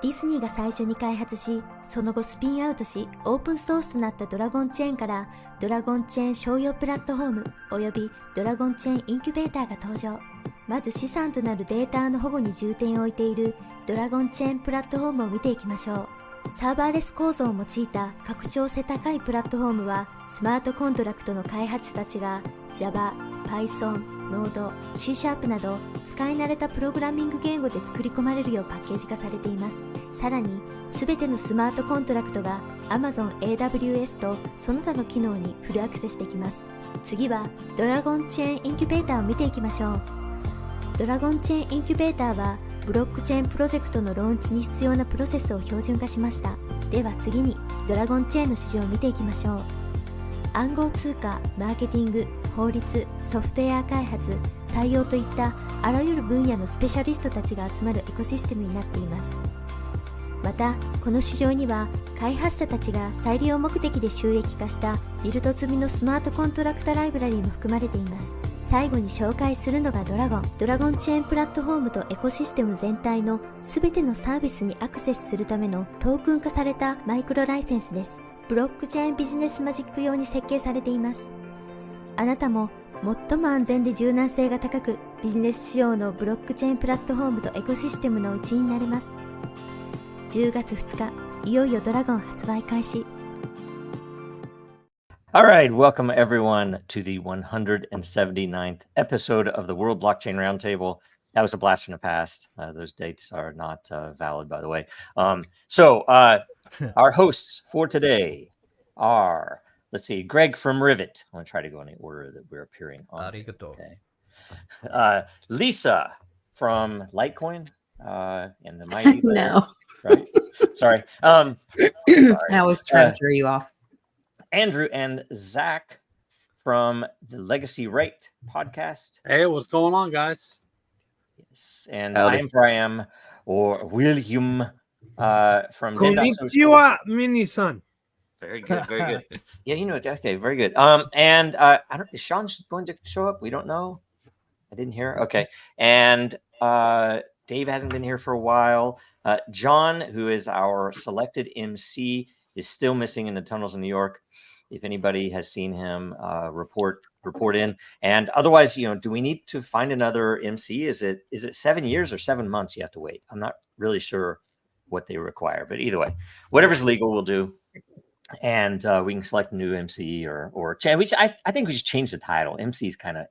ディズニーが最初に開発し、その後スピンアウトし、オープンソースとなったドラゴンチェーンから、ドラゴンチェーン商用プラットフォームおよびドラゴンチェーンインキュベーターが登場。まず資産となるデータの保護に重点を置いているドラゴンチェーンプラットフォームを見ていきましょう。サーバーレス構造を用いた拡張性高いプラットフォームは、スマートコントラクトの開発者たちが Java、Python、Node、C# など使い慣れたプログラミング言語で作り込まれるようパッケージ化されています。さらに、すべてのスマートコントラクトが Amazon AWS とその他の機能にフルアクセスできます。次はドラゴンチェーンインキュベーターを見ていきましょう。ドラゴンチェーンインキュベーターはブロックチェーンプロジェクトのローンチに必要なプロセスを標準化しました。では次にドラゴンチェーンの市場を見ていきましょう。暗号通貨、マーケティング、法律、ソフトウェア開発、採用といったあらゆる分野のスペシャリストたちが集まるエコシステムになっています。また、この市場には開発者たちが再利用目的で収益化したビルド済みのスマートコントラクタライブラリーも含まれています。最後に紹介するのがドラゴンチェーンプラットフォームとエコシステム全体のすべてのサービスにアクセスするためのトークン化されたマイクロライセンスです。ブロックチェーンビジネスマジック用に設計されています。あなたも最も安全で柔軟性が高くビジネス仕様のブロックチェーンプラットフォームとエコシステムの一員になれます。10月2日、いよいよドラゴン発売開始。All right, welcome everyone to the 179th episode of the World Blockchain Roundtable. That was a blast from the past. Those dates are not valid, by the way. Our hosts for today are, let's see, Greg from Rivet. I'm going to try to go in the order that we're appearing on. Arigato. Okay. Lisa from Litecoin and the mighty. No. Right? Sorry. I always try to throw you off. Andrew and Zach from the Legacy Rate podcast. Hey, what's going on, guys? Yes. And I am Brian or William from Den.Social. Konnichiwa, mini-san. Very good, very good. Yeah, you know it. Okay, very good. And I don't. Is Sean going to show up? We don't know. I didn't hear. Okay, and Dave hasn't been here for a while. John, who is our selected MC, is still missing in the tunnels in New York. If anybody has seen him, report in. And otherwise, do we need to find another MC? Is it 7 years or 7 months you have to wait? I'm not really sure what they require, but either way, whatever's legal we'll do. And we can select a new MC or change. I think we should change the title. MC is kind of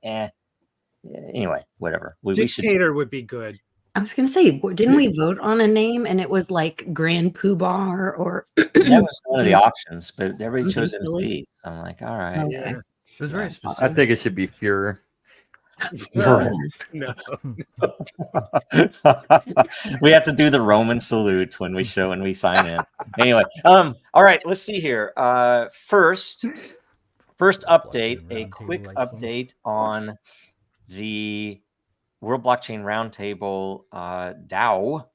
Anyway, whatever. Dictator would be good. I was going to say, didn't we vote on a name and it was like Grand Poobah or? That was one of the options, but everybody chose MC. So I'm like, all right. Okay. Yeah. It was very specific. I think it should be Fuhrer. No. We have to do the Roman salute when we sign in. Anyway, all right, let's see here. First update, a quick update on the World Blockchain Roundtable DAO.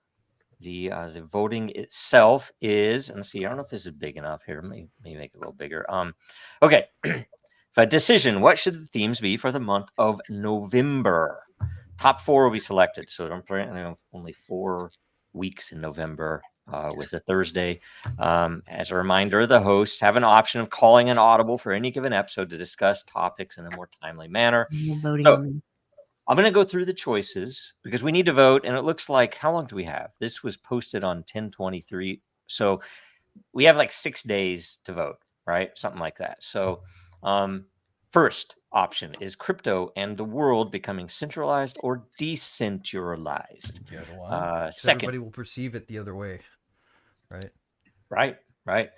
The voting itself is, and let's see, I don't know if this is big enough here. Maybe make it a little bigger. Okay. A decision. What should the themes be for the month of November? Top 4 will be selected. So only 4 weeks in November with a Thursday. As a reminder, the hosts have an option of calling an audible for any given episode to discuss topics in a more timely manner. So I'm going to go through the choices because we need to vote. And it looks like, how long do we have? This was posted on 10/23. So we have like 6 days to vote, right? Something like that. So first option is crypto and the world becoming centralized or decentralized. Second, everybody will perceive it the other way, right? Right.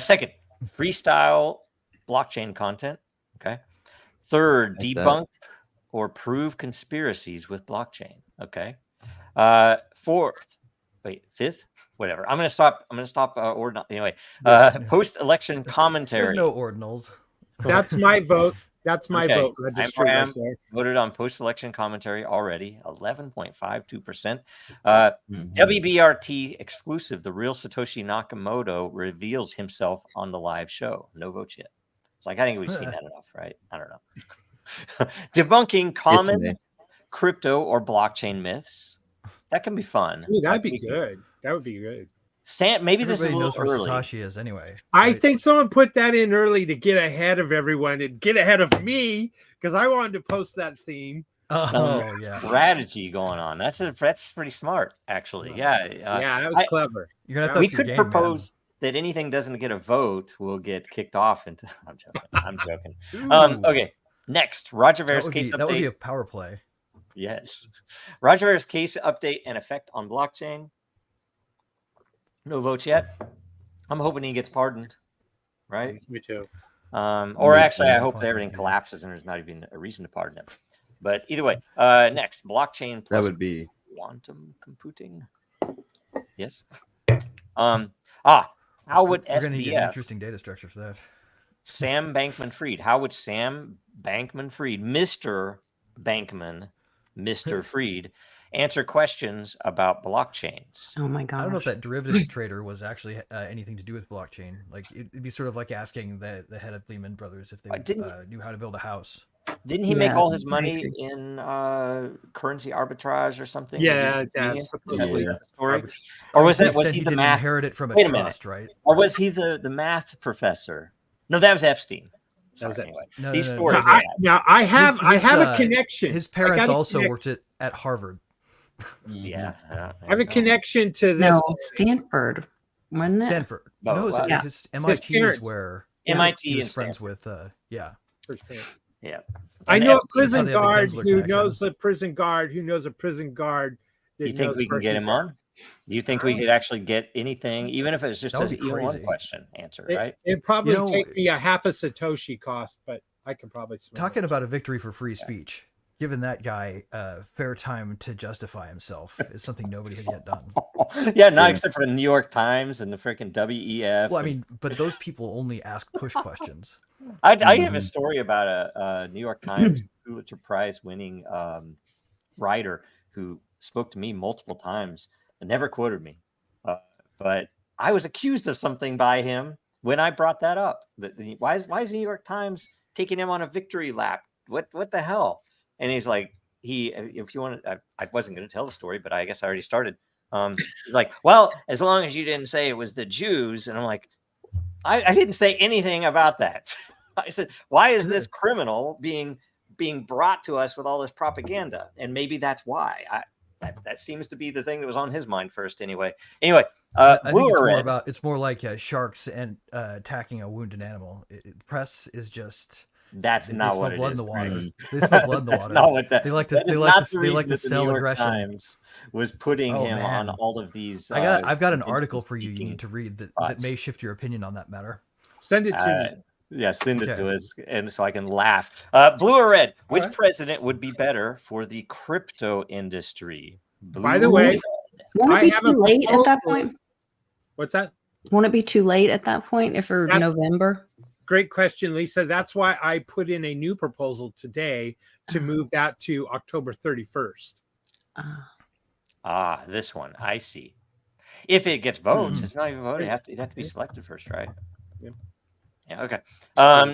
Second, freestyle blockchain content. Okay. Third, debunk or prove conspiracies with blockchain. Okay. Fifth. Whatever. I'm gonna stop. Anyway, post-election commentary. There's no ordinals. That's my vote. That's my vote. Voted on post-election commentary already, 11.52%. WBRT exclusive. The real Satoshi Nakamoto reveals himself on the live show. No votes yet. It's like I think we've seen that enough, right? I don't know. Debunking common crypto or blockchain myths. That can be fun. Ooh, that'd Like, be good. That would be good. Sam, maybe this is a Everybody little knows where early. Satoshi is anyway. I right? think someone put that in early to get ahead of everyone and get ahead of me because I wanted to post that theme. Some Oh yeah. strategy going on. That's pretty smart, actually. Yeah. Yeah, that was clever. You're gonna have to We up your could game, propose that anything doesn't get a vote will get kicked off into. I'm joking. I'm joking. man. Ooh, Okay. Next, Roger that Ver's would case be update. that would be a power play. Yes. Roger Ver's case update and effect on blockchain. No votes yet. I'm hoping he gets pardoned. Right. Me too. Or actually, I hope Point that everything of view. collapses and there's not even a reason to pardon him. But either way, next, blockchain That plus would be quantum computing. Yes. How would We're gonna need an SBF interesting data structure for that. Sam Bankman-Fried? How would Sam Bankman-Fried, Mr. Bankman, Mr. Fried, answer questions about blockchains? Oh my I don't know if gosh. that derivatives trader was actually anything to do with blockchain. Like it'd be sort of like asking the head of Lehman Brothers if they knew how to build a house. Didn't he make Yeah, all his I money agree. in currency arbitrage or something? Yeah, Genius? Was that Yeah. the story? Arbitrage. Or was To the that was extent he he the didn't math? inherit it from a Wait a minute. trust, right? Or was he the math professor? No, that was Epstein. That was Sorry, Epstein. anyway. No, These no, no, stories. no. I have His, a connection. His I parents got a also connect- worked at Harvard. Yeah. I have a connection to this. No, Stanford, wasn't it? Stanford. Oh, No, wow. Yeah. his MIT is parents. where MIT he was and friends Stanford. with. Yeah. Yeah. I And know a Epstein. prison how they have the guard Gensler who connection. knows a prison guard who knows a prison guard. that You think knows we can where get he's him at. on? Do you think we could actually get anything, even if it's just That would a be even one crazy. question answer, It, right? it'd probably You know- take me a half a Satoshi cost, but I could probably swing Talking it. about a victory for free speech, giving that guy fair time to justify himself is something nobody has yet done. Yeah, not Yeah. except for the New York Times and the freaking WEF. Well, I mean, but those people only ask push questions. I have a Mhm. story about a New York Times Pulitzer Prize winning writer who spoke to me multiple times and never quoted me. But I was accused of something by him when I brought that up. Why is the New York Times taking him on a victory lap? What the hell? And he's like, if you want to, I wasn't going to tell the story, but I guess I already started. He's like, well, as long as you didn't say it was the Jews. And I'm like, I didn't say anything about that. I said, why is this criminal being brought to us with all this propaganda? And maybe that's why. That seems to be the thing that was on his mind first. Anyway, I blue think or red? it's more like sharks and attacking a wounded animal. Press is just That's they not smell what it blood is. in the water. Greg. They smell blood in the That's water. not what that. They like to that is they not like the to they like reason to that the sell New York aggression. Times was putting Oh, him on man. all of these. I've got an convention article for you you speaking need to read that spots. may shift your opinion on that matter. Send it to me. Yeah, send it Okay. to us, and so I can laugh. Blue or red? Which right. president would be better for the crypto industry? By the Blue way, or Won't I it be have a too late at that proposal. point? What's that? Won't it be too late at that point if for That's- November? Great question, Lisa. That's why I put in a new proposal today to move that to October 31st. this one? I see. If it gets votes, Hmm. it's not even voted. It'd have to be selected first, right? Yeah. Yeah. Okay.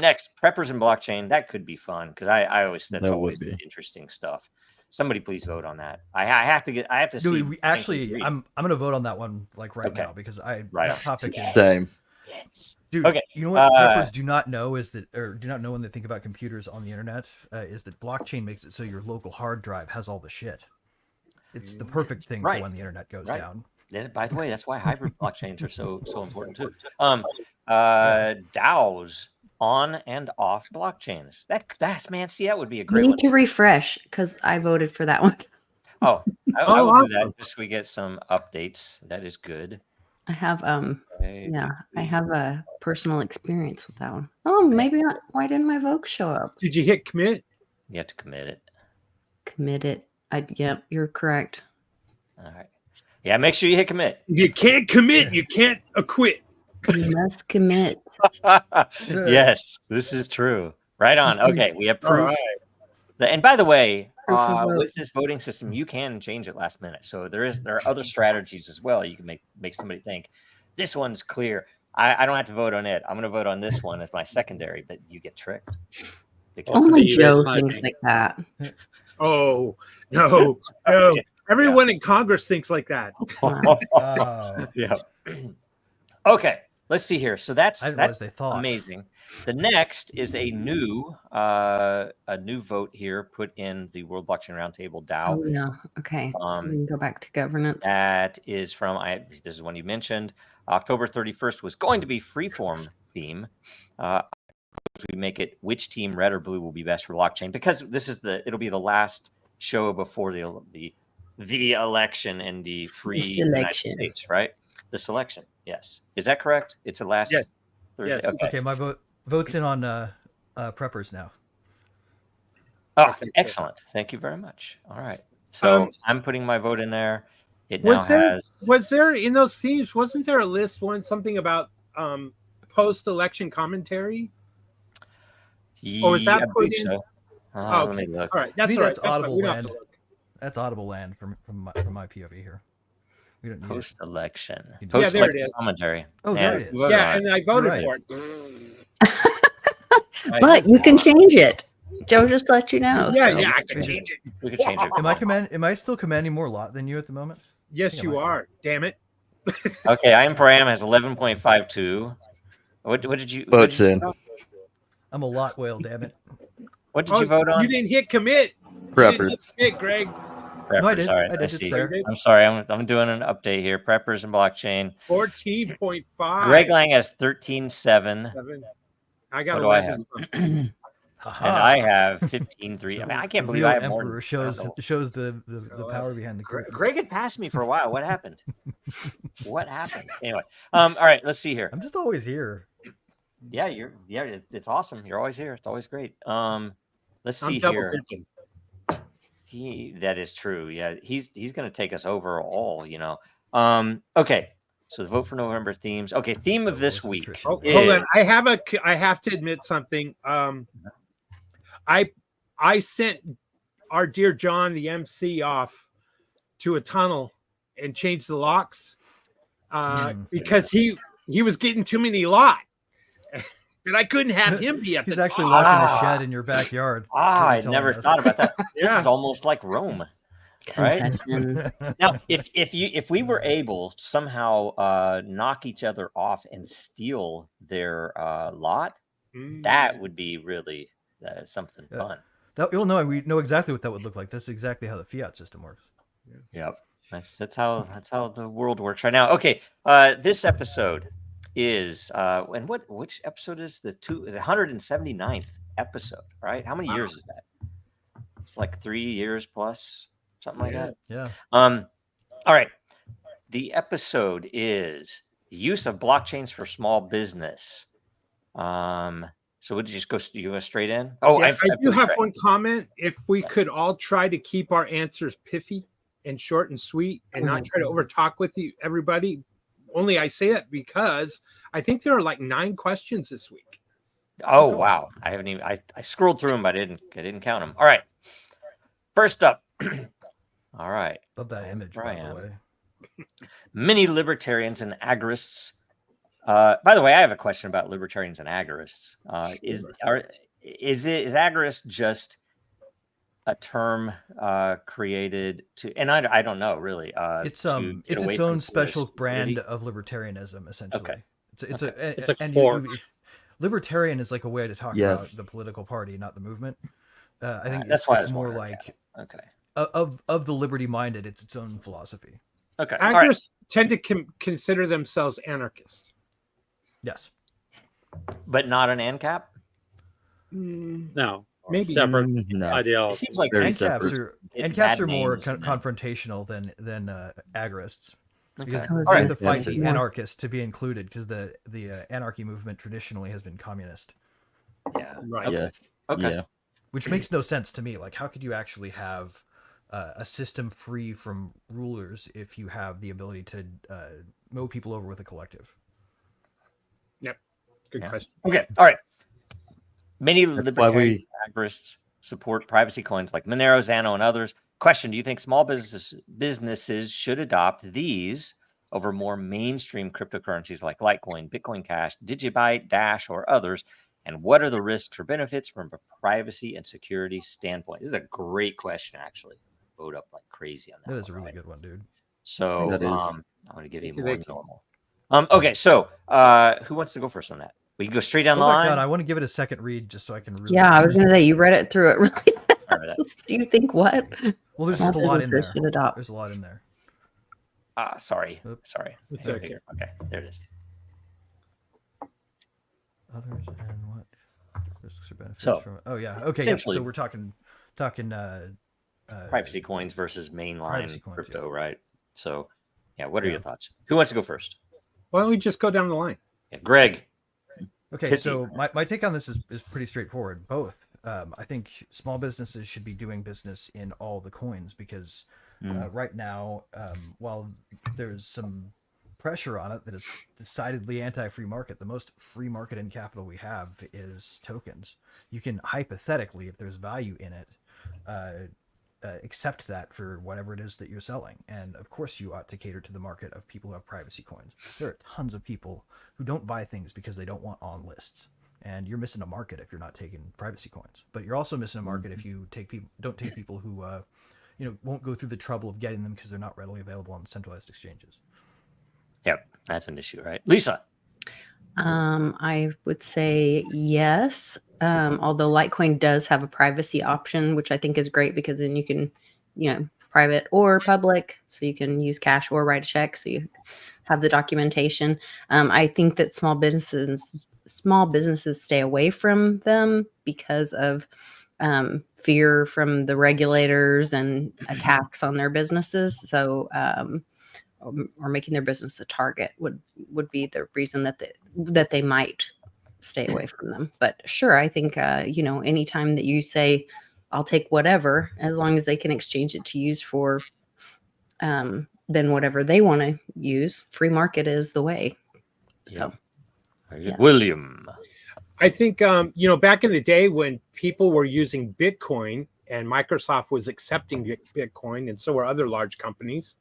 Next, preppers and blockchain. That could be fun because I always that's That would always be. interesting stuff. Somebody please vote on that. I have to see. No, we actually, read. I'm gonna vote on that one like right Okay. now because Right that on. topic is Same. Yes. dude. Okay, You know what uh, preppers do not know is that, or do not know when they think about computers on the internet, is that blockchain makes it so your local hard drive has all the shit. It's the perfect thing Right. for when the internet goes Right. down. Yeah, by the way, that's why hybrid blockchains are so important too. DAOs, on and off blockchains. That's man. See, that would be a You great need one. to refresh because I voted for that one. Oh, I Oh, will do that awesome. just so we get some updates. That is good. I have Okay. yeah, I have a personal experience with that one. Oh, maybe not. Why didn't my vote show up? Did you hit commit? You have to commit it. Commit it. Yep, you're correct. All right. Yeah, make sure you hit commit. If you can't commit, you can't acquit. You must commit. Yes, this is true. Right on. Okay, we have All proof. right. And by the way, Proof of vote. with this voting system, you can change it last minute. So there are other strategies as well. You can make somebody think this one's clear. I don't have to vote on it. I'm going to vote on this one as my secondary, but you get tricked. Because Only see, Joe that's thinks not- like that. Oh, no. No. Everyone in Congress thinks like that. Wow. Oh, Yeah. Okay, let's see here. So that's I didn't realize that's they thought. amazing. The next is a new vote here put in the World Blockchain Roundtable DAO. Oh, yeah. Okay. So we can go back to governance. That is from this is one you mentioned. October 31st was going to be freeform theme. We make it which team, red or blue, will be best for blockchain, because it'll be the last show before the election in the free United States, right? The selection, yes. Is that correct? It's the last Yes. Thursday. Yes. Okay, my vote's in on preppers now. Oh, Okay, excellent. Thank you very much. All right. So I'm putting my vote in there. It now Was there in those themes, wasn't there a list something about post-election commentary? Or was that I put believe in? so. Oh, Let me look. All right, that's To me, all right. that's That's fine. audible We don't have land. to look. That's audible land from my POV here. We don't need it. Post-election. Yeah, there it is. Commentary. Oh, there it is. we voted Yeah, on it. and I voted Right. for it. Right. But you can change it. Joe just let you know. Yeah, so- yeah, I can change it. We could change it. Am I still commanding more lot than you at the moment? Yes, you are. Damn it. Okay, I am for Am has 11.52. What did you Votes in. I'm a lot whale, damn it. What did you vote on? You didn't hit commit. You didn't hit Preppers. commit, Greg. Preppers. No, I did. All right, I did. It's see. there. I'm sorry. I'm doing an update here. Preppers and blockchain. 14.5. Greg Lang has 13.7, I got What do I 11. and Haha. I have 15.3. I mean, I can't believe Real I have more. Emperor shows the power behind the curtain. Greg had passed me for a while. What happened? What happened? Anyway, all right. Let's see here. I'm just always here. Yeah, it's awesome. You're always here. It's always great. Let's I'm see double here. dipping. That is true. Yeah, he's going to take us over all. Okay. So the vote for November themes. Okay, theme of this week. Oh, is- hold on. I have to admit something. I sent our dear John, the MC, off to a tunnel and changed the locks because he was getting too many lot. And I couldn't have him be at He's the actually top. locked in a shed in your backyard. I Telling never us. thought about that. This Yeah. is almost like Rome. Right? Confession. Now, if we were able to somehow knock each other off and steal their lot, that would be really something Yeah. fun. You'll know. We know exactly what that would look like. That's exactly how the fiat system works. Yep. That's how the world works right now. Okay. This episode is and which episode is the 179th episode, right? How many years is that? It's like 3 years plus, something like that. Yeah. All right. The episode is the use of blockchains for small business. So would you just go straight in? Oh, Yes, I do have right. one comment. If we could all try to keep our answers piffy and short and sweet and not try to overtalk with everybody. Only I say that because I think there are like 9 questions this week. Oh, wow. I haven't even I scrolled through them, but I didn't count them. All right. First up. All right. Love that image, by the way. Many libertarians and agorists. By the way, I have a question about libertarians and agorists. Is agorist just a term created to? And I don't know really. It's its own special brand of libertarianism, essentially. Okay. It's a and fork. Libertarian is like a way to talk Yes. about the political party, not the movement. I think that's why I it's was more wondering, like okay. of the liberty-minded. It's its own philosophy. Okay. All right. Agorists tend to consider themselves anarchists. Yes. But not an ANCAP? No, Maybe. separate No. It ideology. seems like Very NCAPs are more names and- confrontational than agorists. Because Okay. you All right. have to fight the Yeah. anarchists to be included, because the anarchy movement traditionally has been communist, Yeah. Right. Okay. Yes. Okay. Yeah. which makes no sense to me. Like, how could you actually have a system free from rulers if you have the ability to mow people over with a collective? Good Yeah. question. Okay. All right. Many why libertarian agorists support privacy coins like Monero, Xano, and others. Question: do you think small businesses should adopt these over more mainstream cryptocurrencies like Litecoin, Bitcoin Cash, Digibyte, Dash, or others? And what are the risks or benefits from a privacy and security standpoint? This is a great question, actually. boat up like crazy on that. That is a one, really right? good one, dude. So That is. I'm going to give you Thank you, more thank you. normal. Okay, so who wants to go first on that? We can go straight down the Oh my line. God, I want to give it a second read just so I can really. Yeah, I was gonna say you read it through it really All right, fast. Do you think what? Well, there's Small just a lot in businesses there. should adopt. There's a lot in there. sorry. Oops. Sorry. It's Here, okay. here. Okay, there it is. Others and what risks or benefits So, from? Oh yeah, okay. Yep. essentially- So we're talking Privacy coins versus mainline privacy coins, crypto, right? So, yeah, what are Yeah. your thoughts? Who wants to go first? Why don't we just go down the line? Yeah, Greg. Okay, Pithy. so my take on this is pretty straightforward. Both. I think small businesses should be doing business in all the coins because right now, while there's some pressure on it that is decidedly anti-free market, the most free market in capital we have is tokens. You can hypothetically, if there's value in it, accept that for whatever it is that you're selling. And of course you ought to cater to the market of people who have privacy coins. There are tons of people who don't buy things because they don't want on lists. And you're missing a market if you're not taking privacy coins. But you're also missing a market if you don't take people who won't go through the trouble of getting them because they're not readily available on centralized exchanges. Yep, that's an issue, right? Lisa. I would say yes. Although Litecoin does have a privacy option, which I think is great because then you can, private or public, so you can use cash or write a check, so you have the documentation. I think that small businesses stay away from them because of fear from the regulators and attacks on their businesses. So or making their business a target would be the reason that they might stay away from them. But sure, I think anytime that you say I'll take whatever, as long as they can exchange it to use for then whatever they want to use, free market is the way. So Very good. Yes. William. I think back in the day when people were using Bitcoin and Microsoft was accepting Bitcoin, and so were other large companies.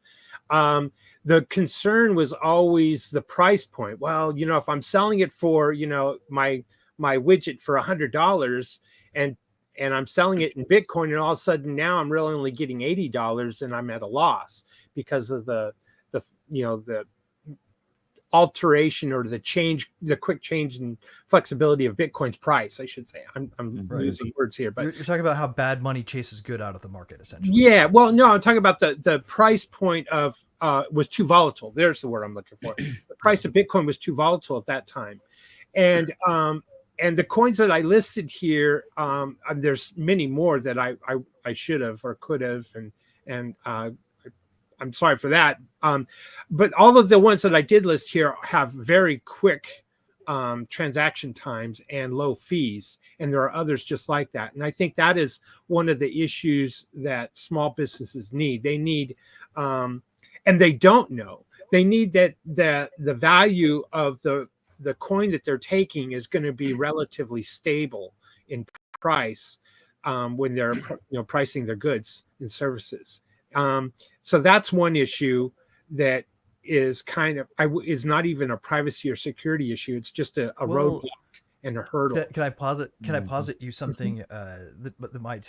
The concern was always the price point. Well, if I'm selling it for my widget for $100 and I'm selling it in Bitcoin, and all of a sudden now I'm really only getting $80, and I'm at a loss because of the alteration or the quick change in flexibility of Bitcoin's price, I should say. I'm Right. losing words here, but You're talking about how bad money chases good out of the market, essentially. yeah, well, no, I'm talking about the price point of was too volatile. There's the word I'm looking for. The price of Bitcoin was too volatile at that time, and the coins that I listed here, and there's many more that I should have or could have, and I'm sorry for that. But all of the ones that I did list here have very quick transaction times and low fees, and there are others just like that. And I think that is one of the issues that small businesses need. They need, and they don't know. They need that the value of the coin that they're taking is going to be relatively stable in price when they're pricing their goods and services. So that's one issue that is kind of is not even a privacy or security issue. It's just a roadblock and a hurdle. Can I posit? Can I posit you something that might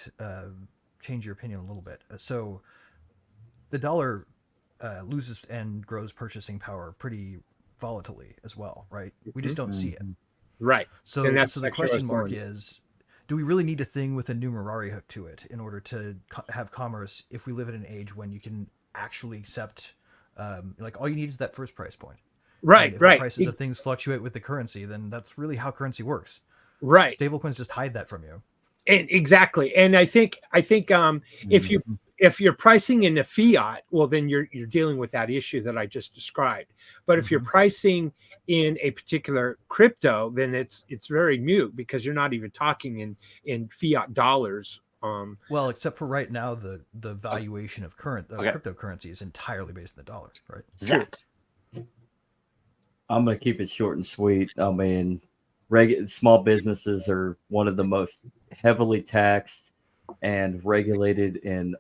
change your opinion a little bit? So, the dollar loses and grows purchasing power pretty volatilely as well, right? We just don't see it. Right. So, And that's so the actually where I question was mark going. is: do we really need a thing with a numerari hook to it in order to have commerce? If we live in an age when you can actually accept, all you need is that first price point. Right. And if Right. the prices of things fluctuate with the currency, then that's really how currency works. Right. Stablecoins just hide that from you. And exactly. And I think if you're pricing in a fiat, well, then you're dealing with that issue that I just described. But if you're pricing in a particular crypto, then it's very mute because you're not even talking in fiat dollars. Well, except for right now, the valuation of cryptocurrency is entirely based on the dollar, right? Zach. I'm going to keep it short and sweet. I mean, small businesses are one of the most heavily taxed and regulated in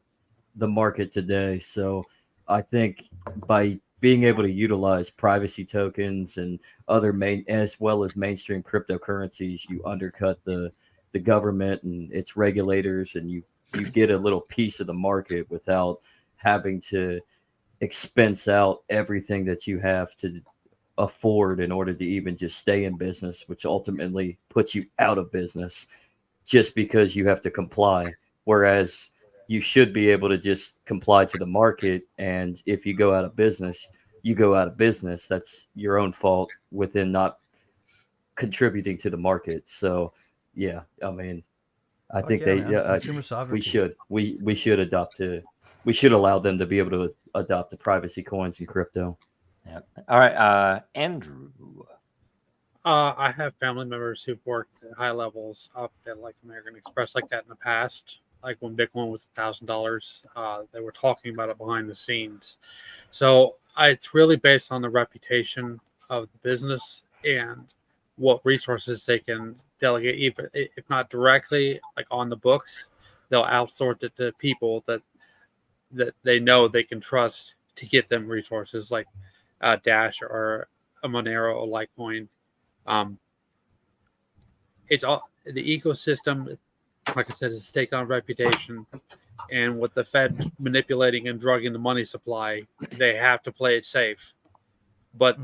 the market today. So I think by being able to utilize privacy tokens and other as well as mainstream cryptocurrencies, you undercut the government and its regulators, and you you get a little piece of the market without having to expense out everything that you have to afford in order to even just stay in business, which ultimately puts you out of business just because you have to comply. Whereas you should be able to just comply to the market. And if you go out of business, you go out of business. That's your own fault within not contributing to the market. So, yeah, I mean, I think yeah, man. Consumer sovereignty. we should we should allow them to be able to adopt the privacy coins and crypto. Yeah. All right, Andrew. I have family members who've worked at high levels up at like American Express like that in the past. Like when Bitcoin was $1,000, they were talking about it behind the scenes. So it's really based on the reputation of the business and what resources they can delegate, even if not directly like on the books, they'll outsource it to people that they know they can trust to get them resources like Dash or a Monero or Litecoin. It's all the ecosystem, like I said, is staked on reputation, and with the Fed manipulating and drugging the money supply, they have to play it safe. But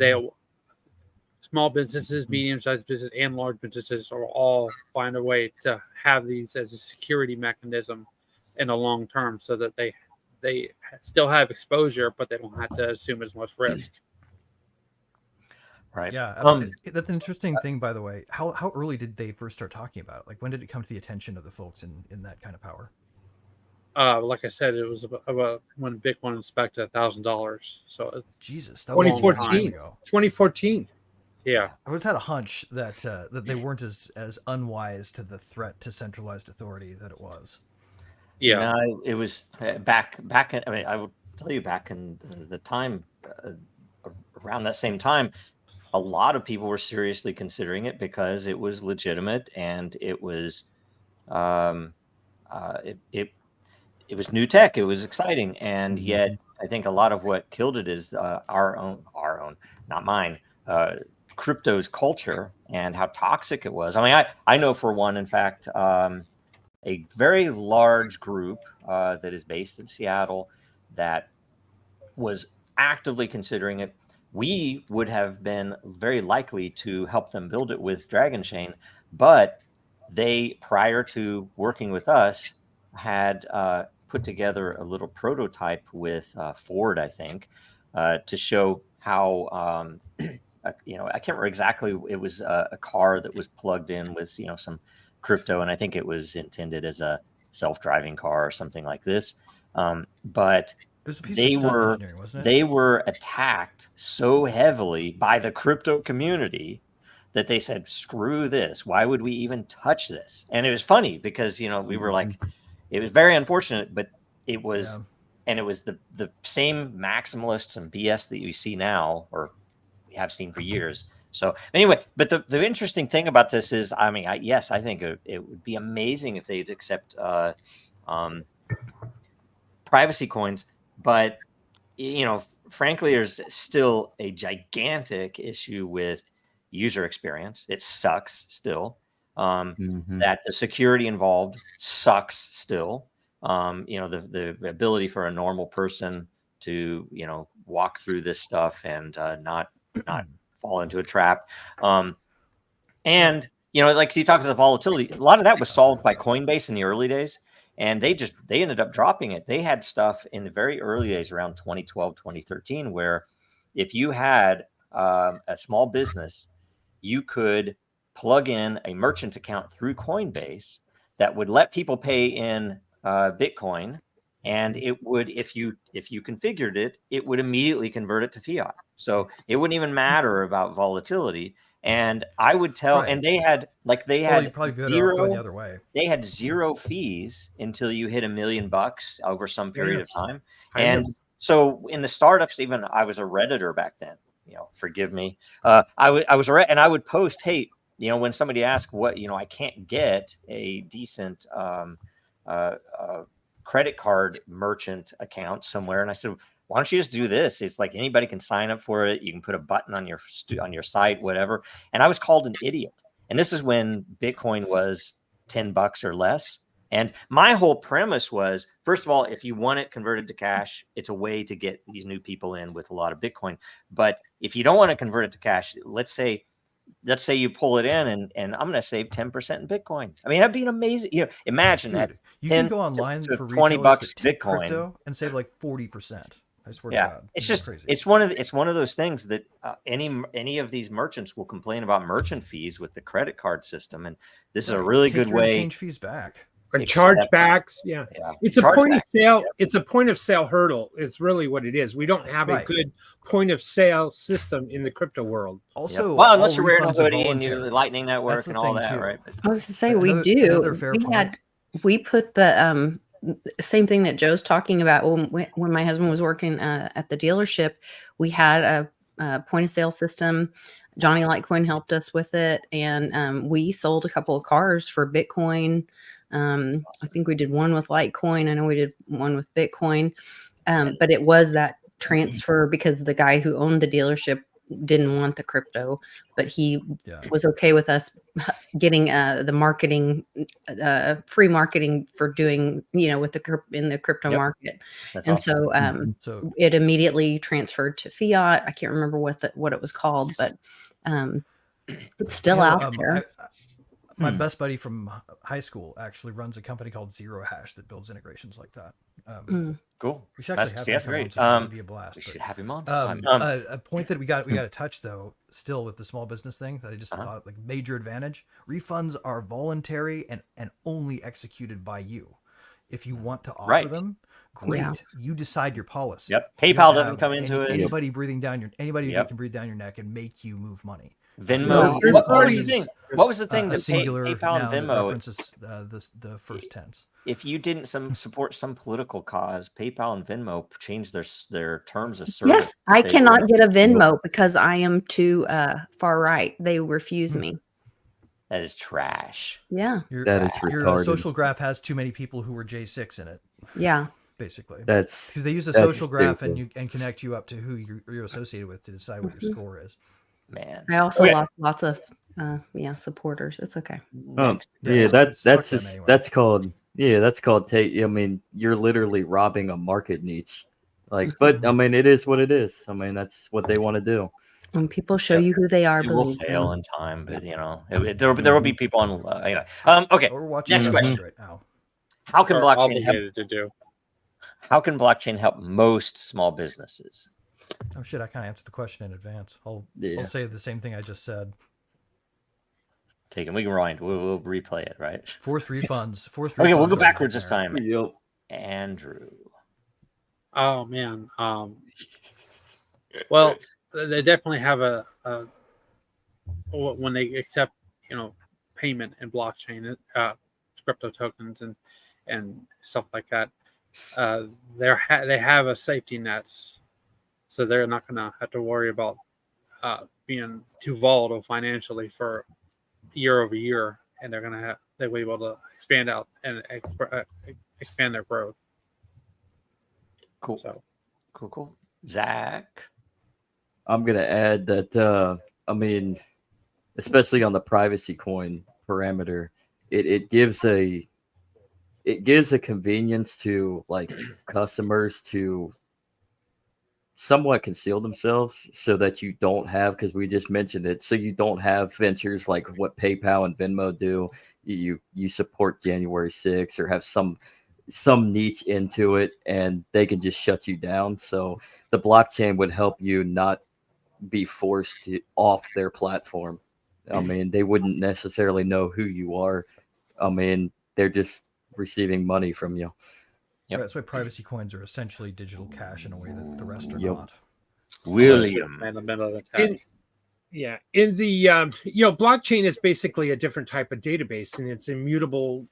small businesses, medium-sized businesses, and large businesses are all find a way to have these as a security mechanism in the long term, so that they still have exposure, but they don't have to assume as much risk. Right. Yeah, absolutely. That's an interesting thing, by the way. How early did they first start talking about it? Like, when did it come to the attention of the folks in that kind of power? Like I said, it was about when Bitcoin inspected $1,000. So it's Jesus, that was a long time 2014. ago. 2014. yeah. I always had a hunch that that they weren't as unwise to the threat to centralized authority that it was. Yeah. No, it was back in, I mean, I will tell you, back in the time, around that same time, a lot of people were seriously considering it because it was legitimate and it was it was new tech. It was exciting, and yet I think a lot of what killed it is our own, not mine, crypto's culture and how toxic it was. I mean, I know for one, in fact, a very large group that is based in Seattle that was actively considering it. We would have been very likely to help them build it with Dragon Chain, but they, prior to working with us, had put together a little prototype with Ford, I think, to show how, I can't remember exactly. It was a car that was plugged in with, some crypto, and I think it was intended as a self-driving car or something like this. But It was a piece they of stunt were engineering, wasn't it? they were attacked so heavily by the crypto community that they said, screw this. Why would we even touch this? And it was funny because, we were like, it was very unfortunate, but it was, and it was the same maximalists and BS that you see now, or we have seen for years. So anyway, but the interesting thing about this is, I mean, yes, I think it would be amazing if they'd accept privacy coins, but frankly, there's still a gigantic issue with user experience. It sucks still. That the security involved sucks still. The ability for a normal person to walk through this stuff and not fall into a trap. And like you talked about the volatility, a lot of that was solved by Coinbase in the early days. And they ended up dropping it. They had stuff in the very early days around 2012, 2013, where if you had a small business, you could plug in a merchant account through Coinbase that would let people pay in Bitcoin. And it would, if you configured it, it would immediately convert it to fiat. So it wouldn't even matter about volatility. And I would tell, and they had you'd probably be better off going the other way. They had zero fees until you hit $1 million over some period of time. And so in the startups, even I was a Redditor back then, forgive me. I was and I would post, hey, when somebody asked what, I can't get a decent credit card merchant account somewhere. And I said, why don't you just do this? It's like anybody can sign up for it. You can put a button on your site, whatever. And I was called an idiot. And this is when Bitcoin was $10 or less. And my whole premise was, first of all, if you want it converted to cash, it's a way to get these new people in with a lot of Bitcoin. But if you don't want to convert it to cash, let's say you pull it in and I'm going to save 10% in Bitcoin. I mean, that'd be an amazing, imagine that. You can go online to for $20 retailers that take Bitcoin crypto and save like 40%. I swear to Yeah, God. it's just crazy. it's one of those things that any of these merchants will complain about merchant fees with the credit card system, and this is a really Take good your way. exchange fees back. Or Except- chargebacks. Yeah. It's a point of sale. It's a point of sale hurdle. It's really what it is. We don't have a good point of sale system in the crypto world. Also, well, unless all you're wearing a refunds are hoodie and you're voluntary. the Lightning Network That's the and all thing, that, too. right? I was to say Another we point. we put the same thing that Joe's talking about when my husband was working at the dealership. We had a point of sale system. Johnny Litecoin helped us with it, and we sold a couple of cars for Bitcoin. I think we did one with Litecoin. I know we did one with Bitcoin, but it was that transfer because the guy who owned the dealership didn't want the crypto, but he was okay with us getting the marketing, free marketing for doing, with in the crypto market. That's and awesome. so it immediately transferred to fiat. I can't remember what it was called, but it's still out there. My best buddy from high school actually runs a company called Zero Hash that builds integrations like that. Cool. We should actually That's have great. That'd be a blast. We should have him on sometime. A point that we got to touch though, still with the small business thing that I just thought like major advantage. Refunds are voluntary and only executed by you. If you want to offer them, great. Yeah. You decide your policy. Yep. PayPal doesn't come into it. Anybody breathing down anybody that can breathe down your neck and make you move money. Venmo. What was the thing? What was the thing that PayPal and Venmo references the first tense? If you didn't support some political cause, PayPal and Venmo changed their terms of service. Yes, I cannot get a Venmo because I am too far right. They refuse me. That is trash. Yeah, that is retarded. Your social graph has too many people who were J6 in it. Yeah, basically. That's because they use a social graph and connect you up to who you're associated with to decide what your score is. Man, I also lost lots of supporters. It's okay. Oh, yeah, that's called take. I mean, you're literally robbing a market niche. But I mean, it is what it is. I mean, that's what they want to do. When people show you who they are, it will fail in time, but there will be people on. Okay. Next question right now. How can blockchain help? How can blockchain help most small businesses? Oh shit! I kind of answered the question in advance. I'll say the same thing I just said. We can rewind. We'll replay it. Right. Forced refunds. Okay, we'll go backwards this time. Yep. Andrew. Oh man. Well, they definitely have when they accept payment in blockchain, crypto tokens and stuff like that. They have a safety nets. So they're not going to have to worry about being too volatile financially for year over year, and they'll be able to expand out and expand their growth. Cool. Cool. Zach, I'm going to add that. I mean, especially on the privacy coin parameter, it gives a convenience to customers to somewhat conceal themselves so that you don't have, because we just mentioned it, so you don't have ventures like what PayPal and Venmo do. You support January 6th or have some niche into it, and they can just shut you down. So the blockchain would help you not be forced off their platform. I mean, they wouldn't necessarily know who you are. I mean, they're just receiving money from you. Yep. That's why privacy coins are essentially digital cash in a way that the rest are not. William. In the blockchain is basically a different type of database, and it's immutable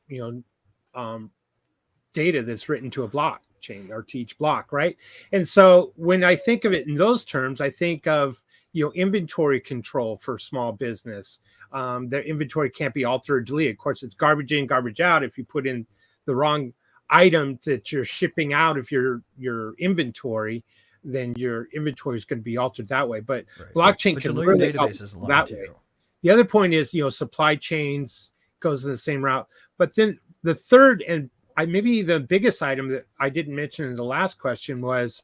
data that's written to a blockchain or to each block, right? And so when I think of it in those terms, I think of inventory control for small business. Their inventory can't be altered or deleted. Of course, it's garbage in, garbage out. If you put in the wrong item that you're shipping out of your inventory, then your inventory is going to be altered that way. But blockchain can really help that way. The other point is, supply chains goes in the same route. But then the third and maybe the biggest item that I didn't mention in the last question was,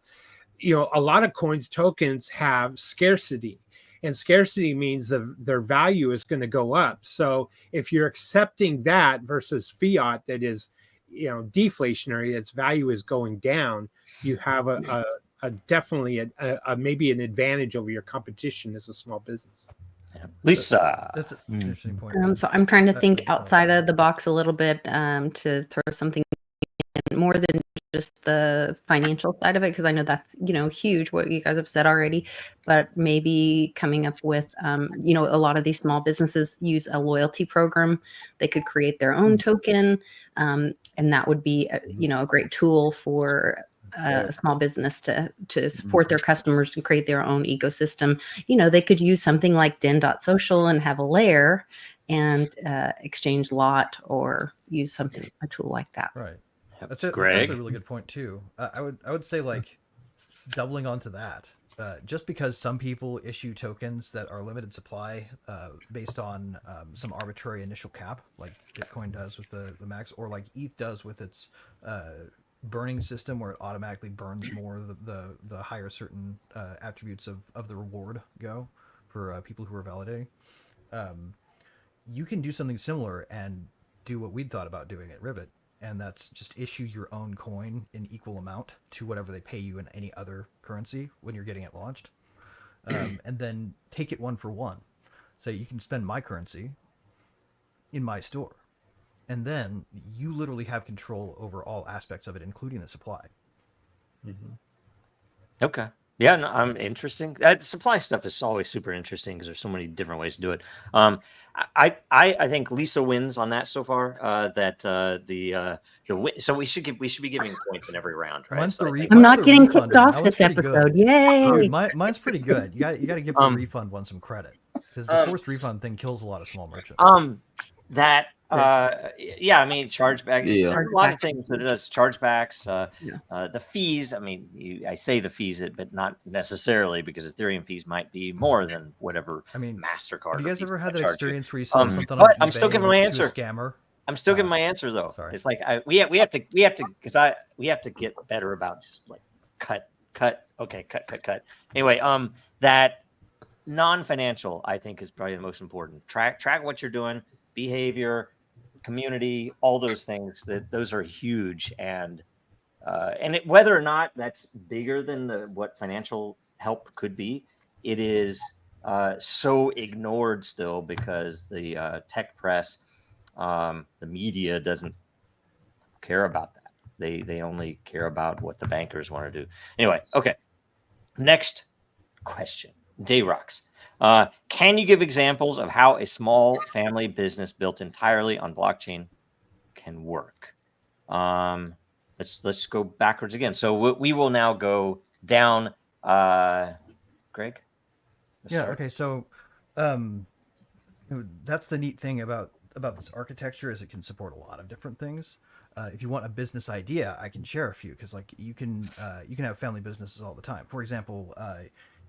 a lot of coins tokens have scarcity, and scarcity means their value is going to go up. So if you're accepting that versus fiat that is, deflationary, its value is going down, you have a definitely a maybe an advantage over your competition as a small business. Lisa. That's an interesting point. So I'm trying to think sorry. outside of the box a little bit to throw something in more than just the financial side of it, because I know that's huge what you guys have said already, but maybe coming up with a lot of these small businesses use a loyalty program. They could create their own token, and that would be a great tool for a small business to support their customers and create their own ecosystem. They could use something like Den.Social and have a layer and exchange lot, or use a tool like that. Right. That's Greg? actually a really good point too. I would say, like, doubling onto that. Just because some people issue tokens that are limited supply based on some arbitrary initial cap, like Bitcoin does with the max, or like ETH does with its burning system, where it automatically burns more the higher certain attributes of the reward go for people who are validating. You can do something similar and do what we'd thought about doing at Rivet, and that's just issue your own coin in equal amount to whatever they pay you in any other currency when you're getting it launched, and then take it one for one. So you can spend my currency in my store, and then you literally have control over all aspects of it, including the supply. Okay. Yeah, no, I'm interesting. Supply stuff is always super interesting because there's so many different ways to do it. I think Lisa wins on that so far. So we should be giving points in every round, right? Mine's So the I think- I'm Mine's not the getting refund. kicked off That one's this pretty good. episode. Yay! Dude, mine's pretty good. You got to give the refund one some credit, because the forced refund thing kills a lot of small merchants. Yeah, I mean, chargeback. Yeah. There's a lot of things that it does. Chargebacks, the fees. I mean, I say the fees, but not necessarily, because Ethereum fees might be more than whatever. I mean, Mastercard. have you or guys Visa ever had might that charge you. experience where you sell something on but eBay I'm still giving my to a answer. scammer? I'm still giving my answer though. Sorry. It's like we have to because we have to get better about just like cut. Okay, cut. Anyway, that non-financial I think is probably the most important. Track what you're doing, behavior, community, all those things. Those are huge, and whether or not that's bigger than what financial help could be, it is so ignored still because the tech press. The media doesn't care about that. They only care about what the bankers want to do. Anyway, okay. Next question. Dayrocks. Can you give examples of how a small family business built entirely on blockchain can work? Let's go backwards again. So we will now go down. Greg? Yeah. Okay. So, that's the neat thing about this architecture, is it can support a lot of different things. If you want a business idea, I can share a few, because like you can have family businesses all the time. For example,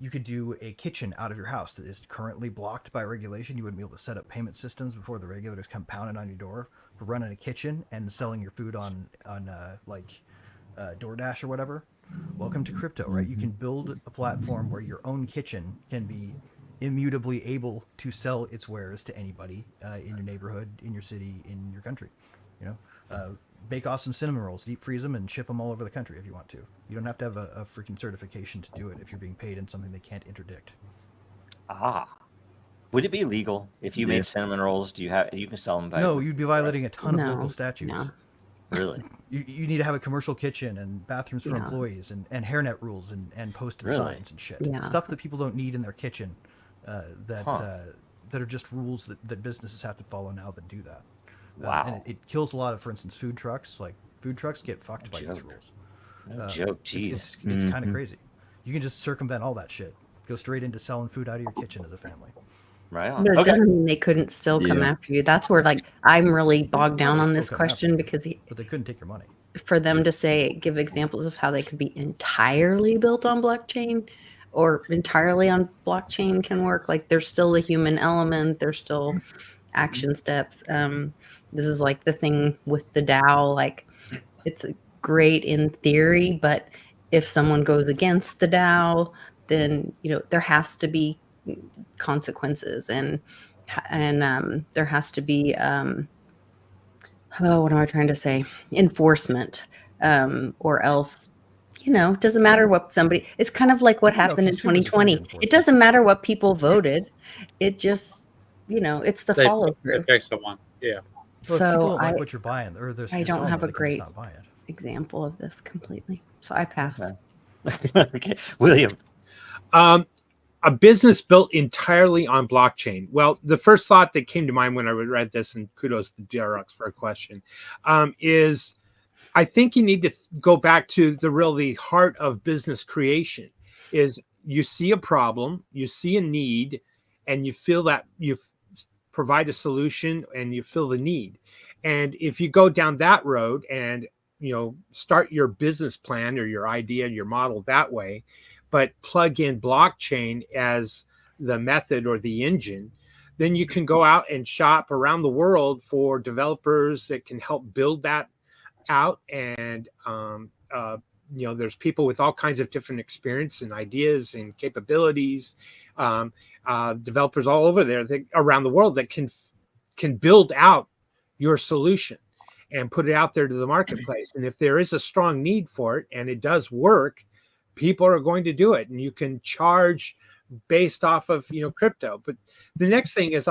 you could do a kitchen out of your house that is currently blocked by regulation. You wouldn't be able to set up payment systems before the regulators come pounding on your door for running a kitchen and selling your food on DoorDash or whatever. Welcome to crypto, right? You can build a platform where your own kitchen can be immutably able to sell its wares to anybody in your neighborhood, in your city, in your country. Bake awesome cinnamon rolls, deep freeze them, and ship them all over the country if you want to. You don't have to have a freaking certification to do it if you're being paid in something they can't interdict. Would it be legal if you made cinnamon rolls? You can sell them by? No, you'd be violating a ton of local statutes. No. Really? You need to have a commercial kitchen and bathrooms for employees and hairnet rules and posted signs and shit. Yeah. Stuff that people don't need in their kitchen that are just rules that businesses have to follow now that do that. Wow. And it kills a lot of, for instance, food trucks. Like, food trucks get fucked by these rules. No joke. Jeez. It's kind of crazy. You can just circumvent all that shit. Go straight into selling food out of your kitchen as a family. Right on. But it Okay. doesn't mean they couldn't still come after you. That's where, like, I'm really bogged down They on still this come question, after you, because but they couldn't take your money. for them to give examples of how they could be entirely built on blockchain or entirely on blockchain can work. Like, there's still the human element. There's still, action steps. This is like the thing with the DAO. Like, it's great in theory, but if someone goes against the DAO, then there has to be consequences, and there has to be what am I trying to say? Enforcement, or else. It doesn't matter what somebody. It's kind of like what happened in consumers are trying to 2020. enforce It doesn't matter what people voted. It just, it's the They follow through. pick someone. Yeah. Well, if people So don't like what you're buying, or they're I don't have a they can just great not buy it. example of this completely. So I pass. Okay. Okay, William. A business built entirely on blockchain. Well, the first thought that came to mind when I read this, and kudos to DRX for a question, is I think you need to go back to the heart of business creation. Is you see a problem, you see a need, and you feel that you provide a solution and you fill the need. And if you go down that road and start your business plan or your idea, your model that way, but plug in blockchain as the method or the engine, then you can go out and shop around the world for developers that can help build that out. And there's people with all kinds of different experience and ideas and capabilities, developers all over there around the world that can build out your solution and put it out there to the marketplace. And if there is a strong need for it and it does work, people are going to do it, and you can charge based off of crypto. But the next thing is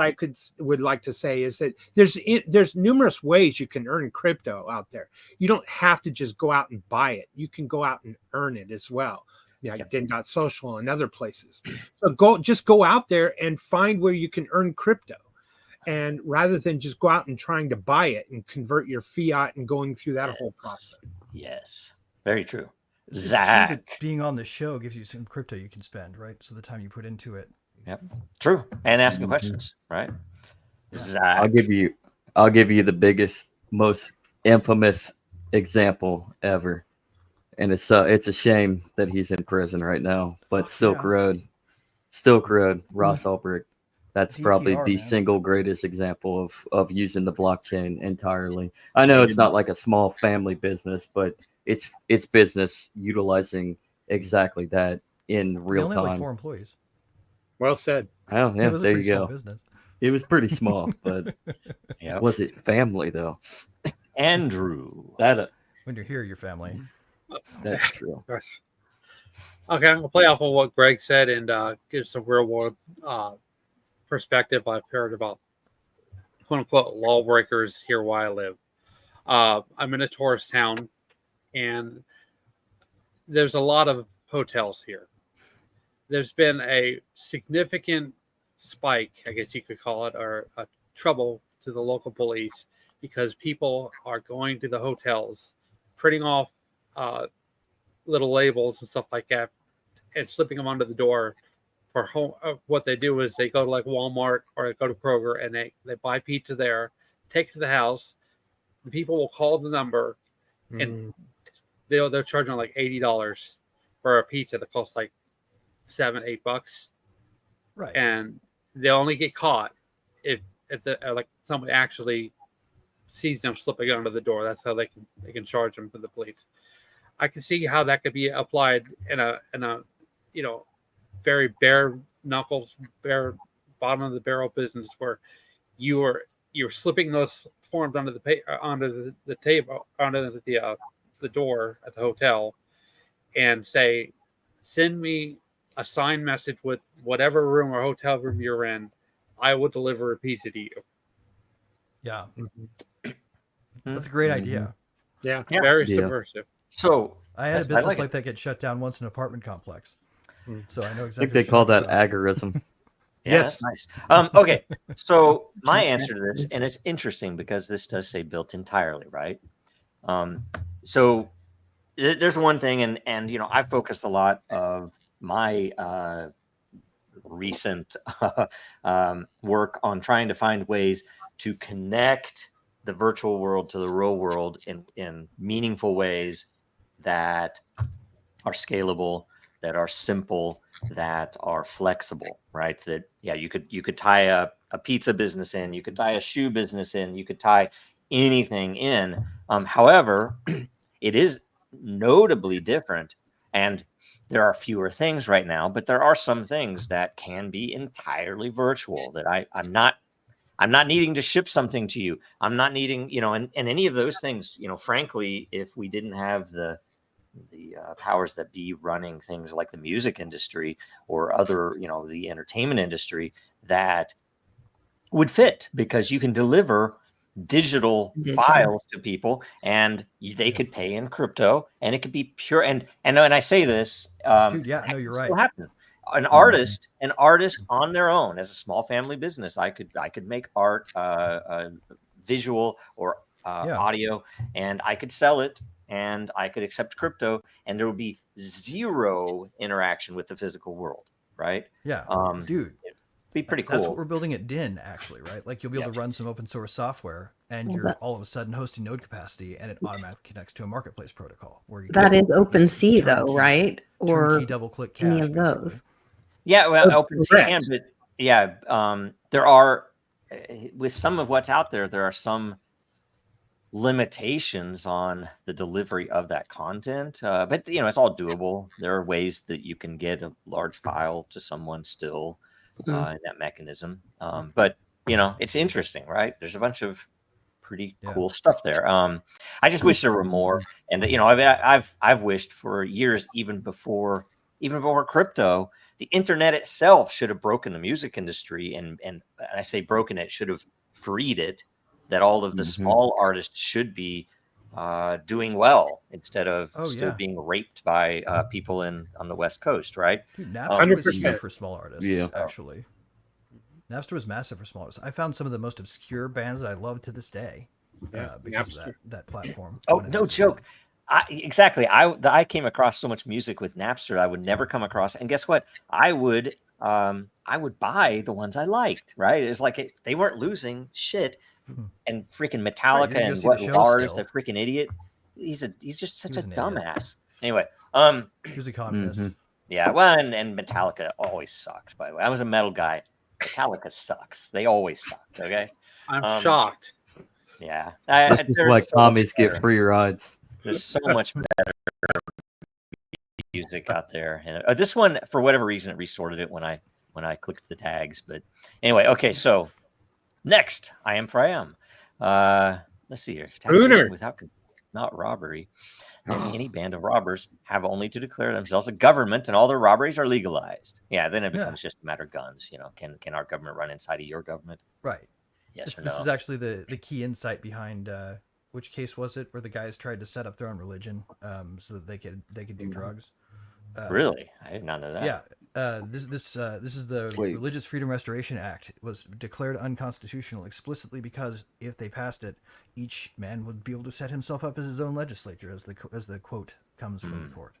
would like to say is that there's numerous ways you can earn crypto out there. You don't have to just go out and buy it. You can go out and earn it as well. Den.Social and other places. So go out there and find where you can earn crypto. And rather than just go out and trying to buy it and convert your fiat and going through that whole process. Yes, very true. It's Zach. true that being on the show gives you some crypto you can spend, right? So the time you put into it. Yep, true. And asking questions, right? Zach. I'll give you the biggest, most infamous example ever, and it's a shame that he's in prison right now. But Silk Road, Ross Ulbricht. That's DPR, probably the man. single greatest example of using the blockchain entirely. I know it's not like a small family business, but it's business utilizing exactly that in real only time. Like 4 employees. Well said. Oh yeah, It was a there pretty you small go. business. It was pretty small, but was it family though? Andrew. When you're here, your family. That's true. Okay, I'm gonna play off of what Greg said and give some real world perspective. I've heard about quote unquote lawbreakers here where I live. I'm in a tourist town, and there's a lot of hotels here. There's been a significant spike, I guess you could call it, or a trouble to the local police because people are going to the hotels, printing off little labels and stuff like that, and slipping them under the door for home. What they do is they go to like Walmart or they go to Kroger and they buy pizza there, take it to the house. The people will call the number, and they're charging like $80 for a pizza that costs like $7-8, Right? and they only get caught if like somebody actually sees them slipping under the door. That's how they can charge them for the police. I can see how that could be applied in a very bare knuckles, bare bottom of the barrel business where you're slipping those forms onto the table, onto the door at the hotel, and say, send me a signed message with whatever room or hotel room you're in. I will deliver a pizza to you. Yeah. That's a great idea. Yeah. Very subversive. So I had a business like that get shut down once in an apartment complex. So I know exactly. I think they call that agorism. Yeah, yes, nice. Okay, so my answer to this, and it's interesting because this does say built entirely, right? So there's one thing, and I focused a lot of my recent work on trying to find ways to connect the virtual world to the real world in meaningful ways that are scalable, that are simple, that are flexible, right? That you could tie a pizza business in, you could tie a shoe business in, you could tie anything in. However, it is notably different, and there are fewer things right now, but there are some things that can be entirely virtual that I'm not needing to ship something to you. I'm not needing, and any of those things, frankly, if we didn't have the powers that be running things like the music industry or other, the entertainment industry, that would fit, because you can deliver digital files to people, and they could pay in crypto, and it could be pure. And I say this, Dude, yeah, no, you're right. happen. An artist on their own, as a small family business, I could make art, visual or audio, and I could sell it, and I could accept crypto, and there would be zero interaction with the physical world, right? Yeah, dude, it'd be pretty cool. That's what we're building at Den, actually, right? Like, you'll be able to run some open source software, and you're all of a sudden hosting node capacity, and it automatically connects to a marketplace protocol. Where you that is OpenSea, though, right? Or double-click cache, any of those. basically. Yeah, well, OpenSea can, but there are, with some of what's out there, there are some limitations on the delivery of that content, but it's all doable. There are ways that you can get a large file to someone still in that mechanism, but it's interesting, right? There's a bunch of pretty cool stuff there. I just wish there were more, and I've wished for years, even before crypto, the internet itself should have broken the music industry, and I say broken it, should have freed it, that all of the small artists should be doing well, instead of still being raped by people on the West Coast, right? Dude, Napster was huge for small artists, actually. Napster was massive for small artists. I found some of the most obscure bands that I love to this day because of that platform. Oh, no joke. Exactly. I came across so much music with Napster I would never come across, and guess what? I would buy the ones I liked, right? It's like they weren't losing shit. And freaking Metallica, and what Lars, the freaking idiot. He's just such a dumbass. Anyway, he was a communist. Yeah, well, and Metallica always sucks, by the way. I was a metal guy. Metallica sucks. They always suck. Okay. I'm shocked. Yeah. This is why commies get free rides. There's so much better music out there. And this one, for whatever reason, it resorted it when I clicked the tags. But anyway, okay, so next, I am for I am. Let's see here. Taxation without not robbery. Any band of robbers have only to declare themselves a government, and all their robberies are legalized. Yeah, then it becomes just a matter of guns. Can our government run inside of your government? Right. Yes or no? This is actually the key insight behind which case was it, where the guys tried to set up their own religion so that they could do drugs. Really? I did not know that. Yeah. This is the Religious Freedom Restoration Act. It was declared unconstitutional explicitly because if they passed it, each man would be able to set himself up as his own legislature, as the quote comes from the court.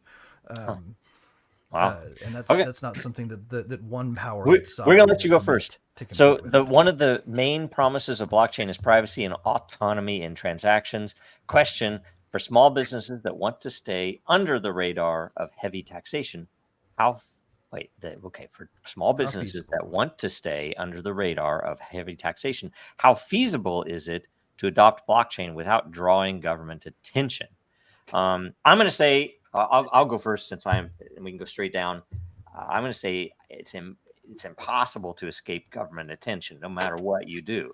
Wow. And that's not something that one power. We're gonna let you go first. So one of the main promises of blockchain is privacy and autonomy in transactions. Question for small businesses that want to stay under the radar of heavy taxation, for small businesses that want to stay under the radar of heavy taxation, how feasible is it to adopt blockchain without drawing government attention? I'm going to say, I'll go first and we can go straight down. I'm going to say it's impossible to escape government attention, no matter what you do.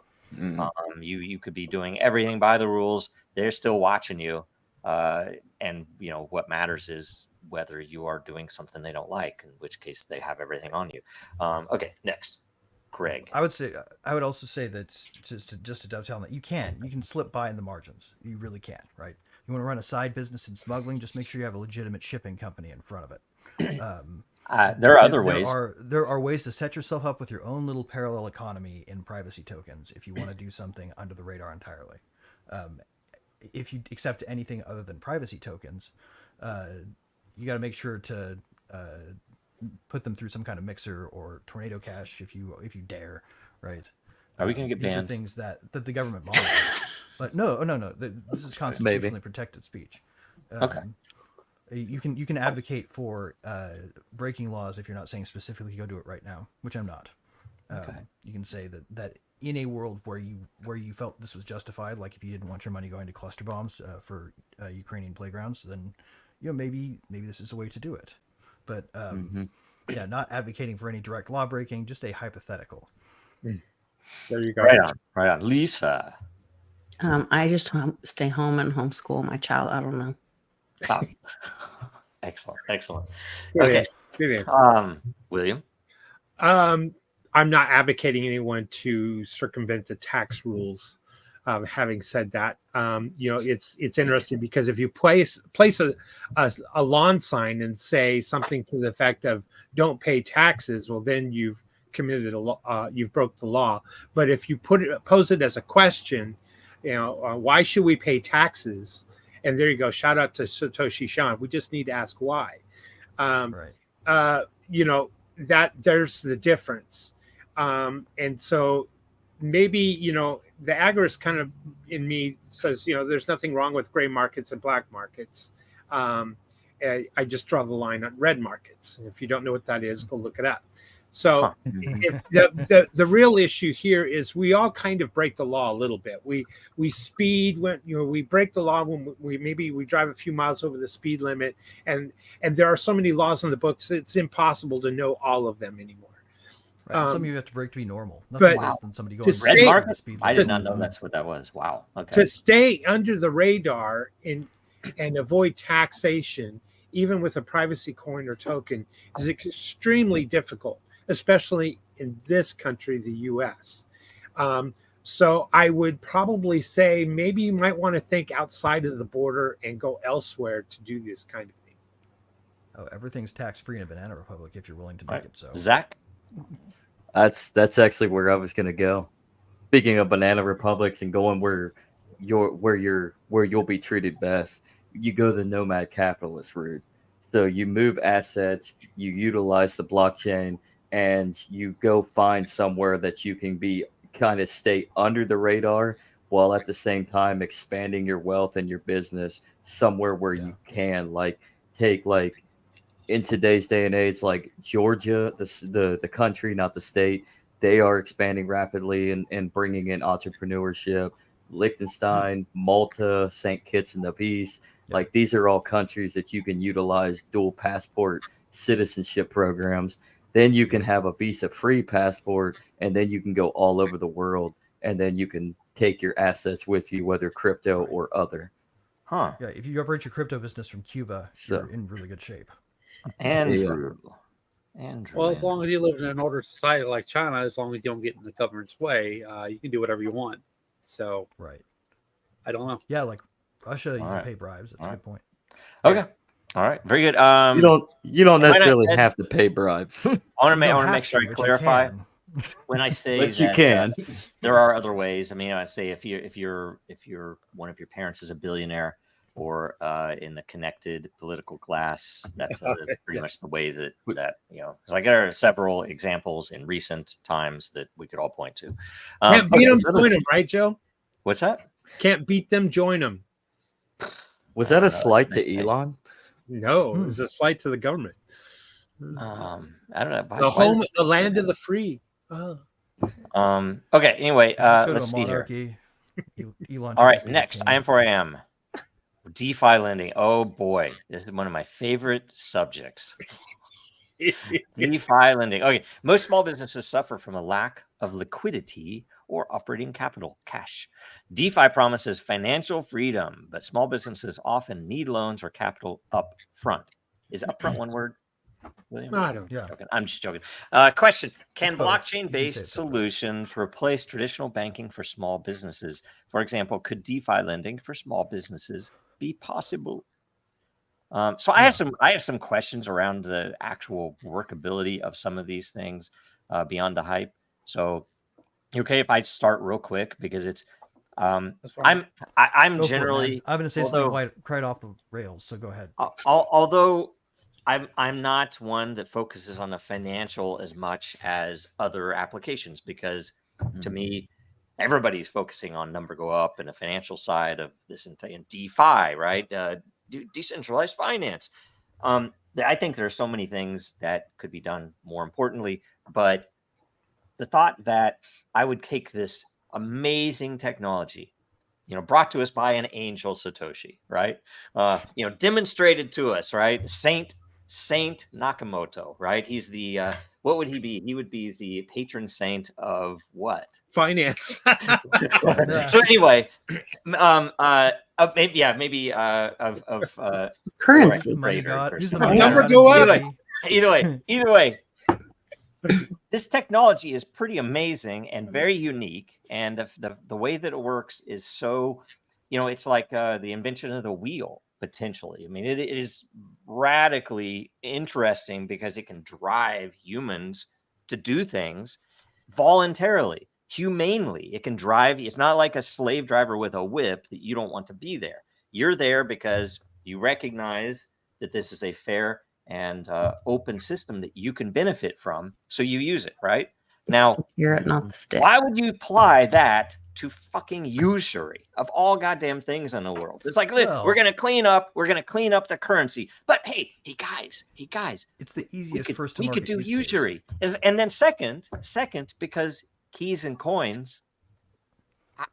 You could be doing everything by the rules. They're still watching you. And what matters is whether you are doing something they don't like, in which case they have everything on you. Okay, next, Greg. I would also say that just to dovetail on that, you can slip by in the margins. You really can, right? You want to run a side business in smuggling, just make sure you have a legitimate shipping company in front of it. There are other ways. There are ways to set yourself up with your own little parallel economy in privacy tokens if you want to do something under the radar entirely. If you accept anything other than privacy tokens, you got to make sure to put them through some kind of mixer or tornado cache if you dare, right? Are we going to get banned? These are things that the government monitors. But no. This is constitutionally protected speech. Okay. You can advocate for breaking laws if you're not saying specifically go do it right now, which I'm not. Okay. You can say that in a world where you felt this was justified, like if you didn't want your money going to cluster bombs for Ukrainian playgrounds, then maybe this is a way to do it. But yeah, not advocating for any direct law breaking, just a hypothetical. There you go. Right on. Lisa. I just stay home and homeschool my child. I don't know. Oh. Excellent. Good Okay. answer. Good answer. William. I'm not advocating anyone to circumvent the tax rules. Having said that, it's interesting because if you place a lawn sign and say something to the effect of "Don't pay taxes," well, then you've committed a law. You've broke the law. But if you pose it as a question, why should we pay taxes? And there you go. Shout out to Satoshi Shon. We just need to ask why. Right. That there's the difference. And so maybe, the agorist kind of in me says, there's nothing wrong with gray markets and black markets. I just draw the line on red markets. If you don't know what that is, go look it up. So if the real issue here is we all kind of break the law a little bit. We speed when we break the law when we drive a few miles over the speed limit, and there are so many laws on the books it's impossible to know all of them anymore. Right. Some of you have to break to be normal. Nothing worse than somebody going red market. The speed limit. I did not know that's what that was. Wow. Okay. To stay under the radar and avoid taxation, even with a privacy coin or token, is extremely difficult, especially in this country, the U.S. So I would probably say maybe you might want to think outside of the border and go elsewhere to do this kind of thing. Oh, everything's tax-free in a banana republic if you're willing to make it so. Zach? That's actually where I was going to go. Speaking of banana republics and going where you'll be treated best, you go the nomad capitalist route. So you move assets, you utilize the blockchain, and you go find somewhere that you can be kind of stay under the radar while at the same time expanding your wealth and your business somewhere where you can take in today's day and age, like Georgia, the country, not the state, they are expanding rapidly and bringing in entrepreneurship. Liechtenstein, Malta, St. Kitts and Nevis, like these are all countries that you can utilize dual passport citizenship programs. Then you can have a visa-free passport, and then you can go all over the world, and then you can take your assets with you, whether crypto or other. Huh. Yeah, if you operate your crypto business from Cuba, you're in really good shape. Andrew. Well, as long as you live in an ordered society like China, as long as you don't get in the government's way, you can do whatever you want. So, right. I don't know. Yeah, like Russia, you can pay bribes. That's a good point. Okay. All right. Very good. You don't necessarily have to pay bribes. I want to make sure I clarify when I say but that you can. There are other ways. I mean, I say if you're one of your parents is a billionaire or in the connected political class, that's pretty much the way that because like there are several examples in recent times that we could all point to. Can't beat them, join them, right, Joe? What's that? Can't beat them, join them. Was that a slight to Elon? No, it was a slight to the government. I don't know. The land of the free. Oh. Okay. Anyway, let's see here. Elon. All right. Next, I am for I am. DeFi lending. Oh boy, this is one of my favorite subjects. DeFi lending. Okay, most small businesses suffer from a lack of liquidity or operating capital, cash. DeFi promises financial freedom, but small businesses often need loans or capital up front. Is up front one word? William? No, I don't. Yeah. I'm just joking. Question: can blockchain-based solutions replace traditional banking for small businesses? For example, could DeFi lending for small businesses be possible? So I have some questions around the actual workability of some of these things beyond the hype. So, okay, if I start real quick because it's I'm generally I'm going to say something right off the rails. So go ahead. Although I'm not one that focuses on the financial as much as other applications because to me, everybody's focusing on number go up and the financial side of this entire DeFi, right? decentralized finance. I think there are so many things that could be done more importantly, but the thought that I would take this amazing technology, brought to us by an angel Satoshi, right? Demonstrated to us, right? Saint Nakamoto, right? He's the what would he be? He would be the patron saint of what? Finance. So anyway, maybe of Currency. Money greater god. or Who's the something. money Number god? go of up. D&D? Either way, this technology is pretty amazing and very unique, and the way that it works is so, it's like the invention of the wheel potentially. I mean, it is radically interesting because it can drive humans to do things voluntarily, humanely. It can drive. It's not like a slave driver with a whip that you don't want to be there. You're there because you recognize that this is a fair and open system that you can benefit from, so you use it, right? Now, You're not the stick. why would you apply that to fucking usury of all goddamn things in the world? It's like, Well- we're gonna clean up the currency, but hey guys, It's the easiest first to we market could do use case. usury. And then second, because keys and coins,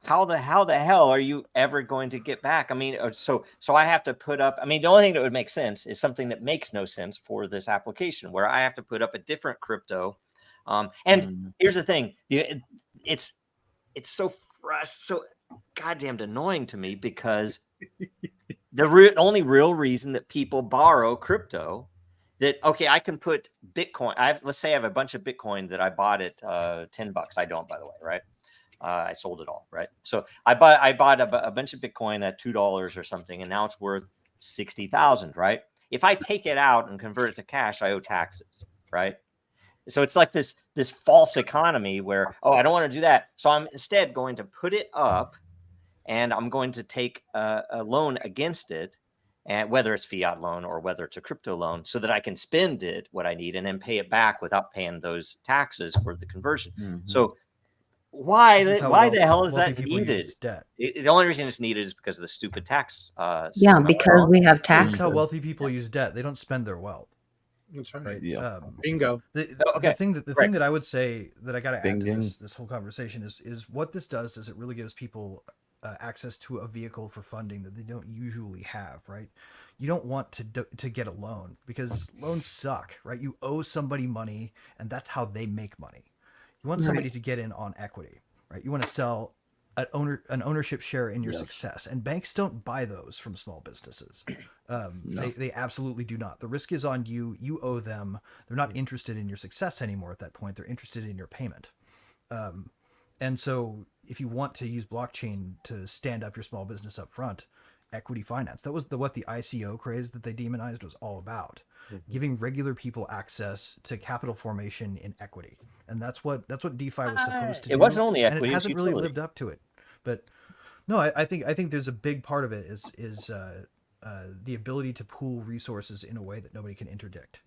how the hell are you ever going to get back? I mean, so I have to put up, I mean, the only thing that would make sense is something that makes no sense for this application, where I have to put up a different crypto. And here's the thing, it's so goddamn annoying to me, because the only real reason that people borrow crypto, that, okay, I can put Bitcoin. Let's say I have a bunch of Bitcoin that I bought at $10. I don't, by the way, right? I sold it all, right? So I bought a bunch of Bitcoin at $2 or something, and now it's worth 60,000, right? If I take it out and convert it to cash, I owe taxes, right? So it's like this false economy where, I don't want to do that, so I'm instead going to put it up, and I'm going to take a loan against it, and whether it's fiat loan or whether it's a crypto loan, so that I can spend it what I need and then pay it back without paying those taxes for the conversion. So why This is how the hell is wealthy that people needed? use debt. The only reason it's needed is because of the stupid tax Yeah, system. because we have This taxes. is how wealthy people use debt. They don't spend their wealth. That's right. Right. Yeah. Bingo. The Okay, thing that I would say that I got to add Bing, to ding. this whole conversation is what this does is it really gives people access to a vehicle for funding that they don't usually have. Right. You don't want to get a loan, because loans suck. Right. You owe somebody money, and that's how they make money. You want somebody to get in on equity. Right. You want to sell an ownership share in your success, and banks don't buy those from small businesses. They absolutely do not. The risk is on you. You owe them. They're not interested in your success anymore at that point. They're interested in your payment. And so if you want to use blockchain to stand up your small business up front, equity finance, that was what the ICO craze that they demonized was all about. Giving regular people access to capital formation in equity. And that's what DeFi was supposed to do. It wasn't only and equity, it it was hasn't really utility. lived up to it. But no, I think there's a big part of it is the ability to pool resources in a way that nobody can interdict.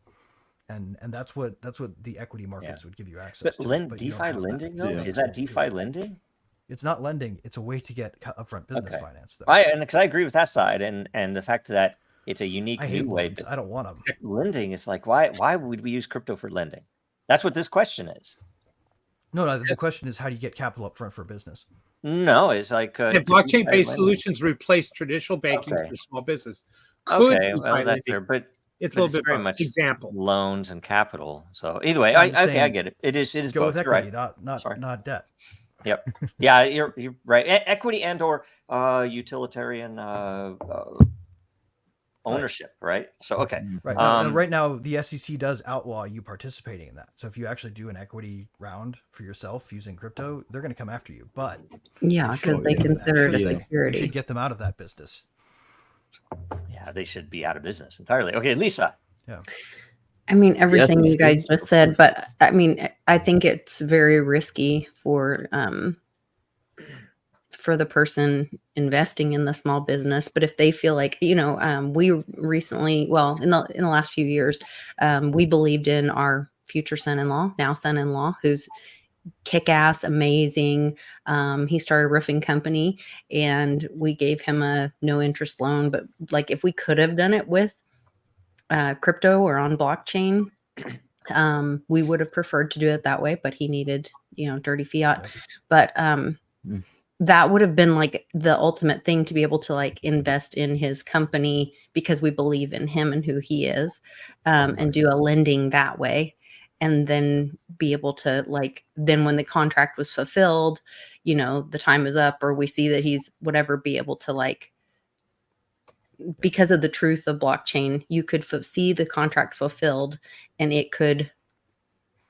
And that's what the equity markets would give you access But to. lend but you don't DeFi have that. lending, though? Yeah. Is that DeFi lending? It's not lending. It's a way to get upfront business Okay. finance, though. Because I agree with that side, and the fact that it's a unique I hate new way. loans. I don't want them. Lending is like, why would we use crypto for lending? That's what this question is. No, the question is, how do you get capital up front for a business? No, it's like And it's a blockchain-based DeFi lending. solutions replace traditional banking Okay. for small business. Could Okay, DeFi well, that's lending- fair, but it's but a little it's bit very both. much Example. loans and capital. So either way, I'm just I saying, get it. It is Go both. with You're equity, right. Sorry. not debt. Yep. Yeah, you're right. Equity and or utilitarian ownership, right? So okay. Right. Right now, the SEC does outlaw you participating in that. So if you actually do an equity round for yourself using crypto, they're going to come after you. But Yeah, because they consider it a you security. should get them out of that business. Yeah, they should be out of business entirely. Okay, Lisa. Yeah. I mean, everything it's you guys good. just said, but I mean, I think it's very risky for the person investing in the small business. But if they feel like, we recently, well, in the last few years, we believed in our future son-in-law, now son-in-law, who's kick-ass, amazing. He started a roofing company, and we gave him a no interest loan. But like, if we could have done it with crypto or on blockchain, we would have preferred to do it that way. But he needed, dirty fiat. Yep. But that would have been like the ultimate thing, to be able to like invest in his company because we believe in him and who he is, and do a lending that way. And then be able to, like, then when the contract was fulfilled, the time is up, or we see that he's whatever, be able to, like, because of the truth of blockchain, you could see the contract fulfilled and it could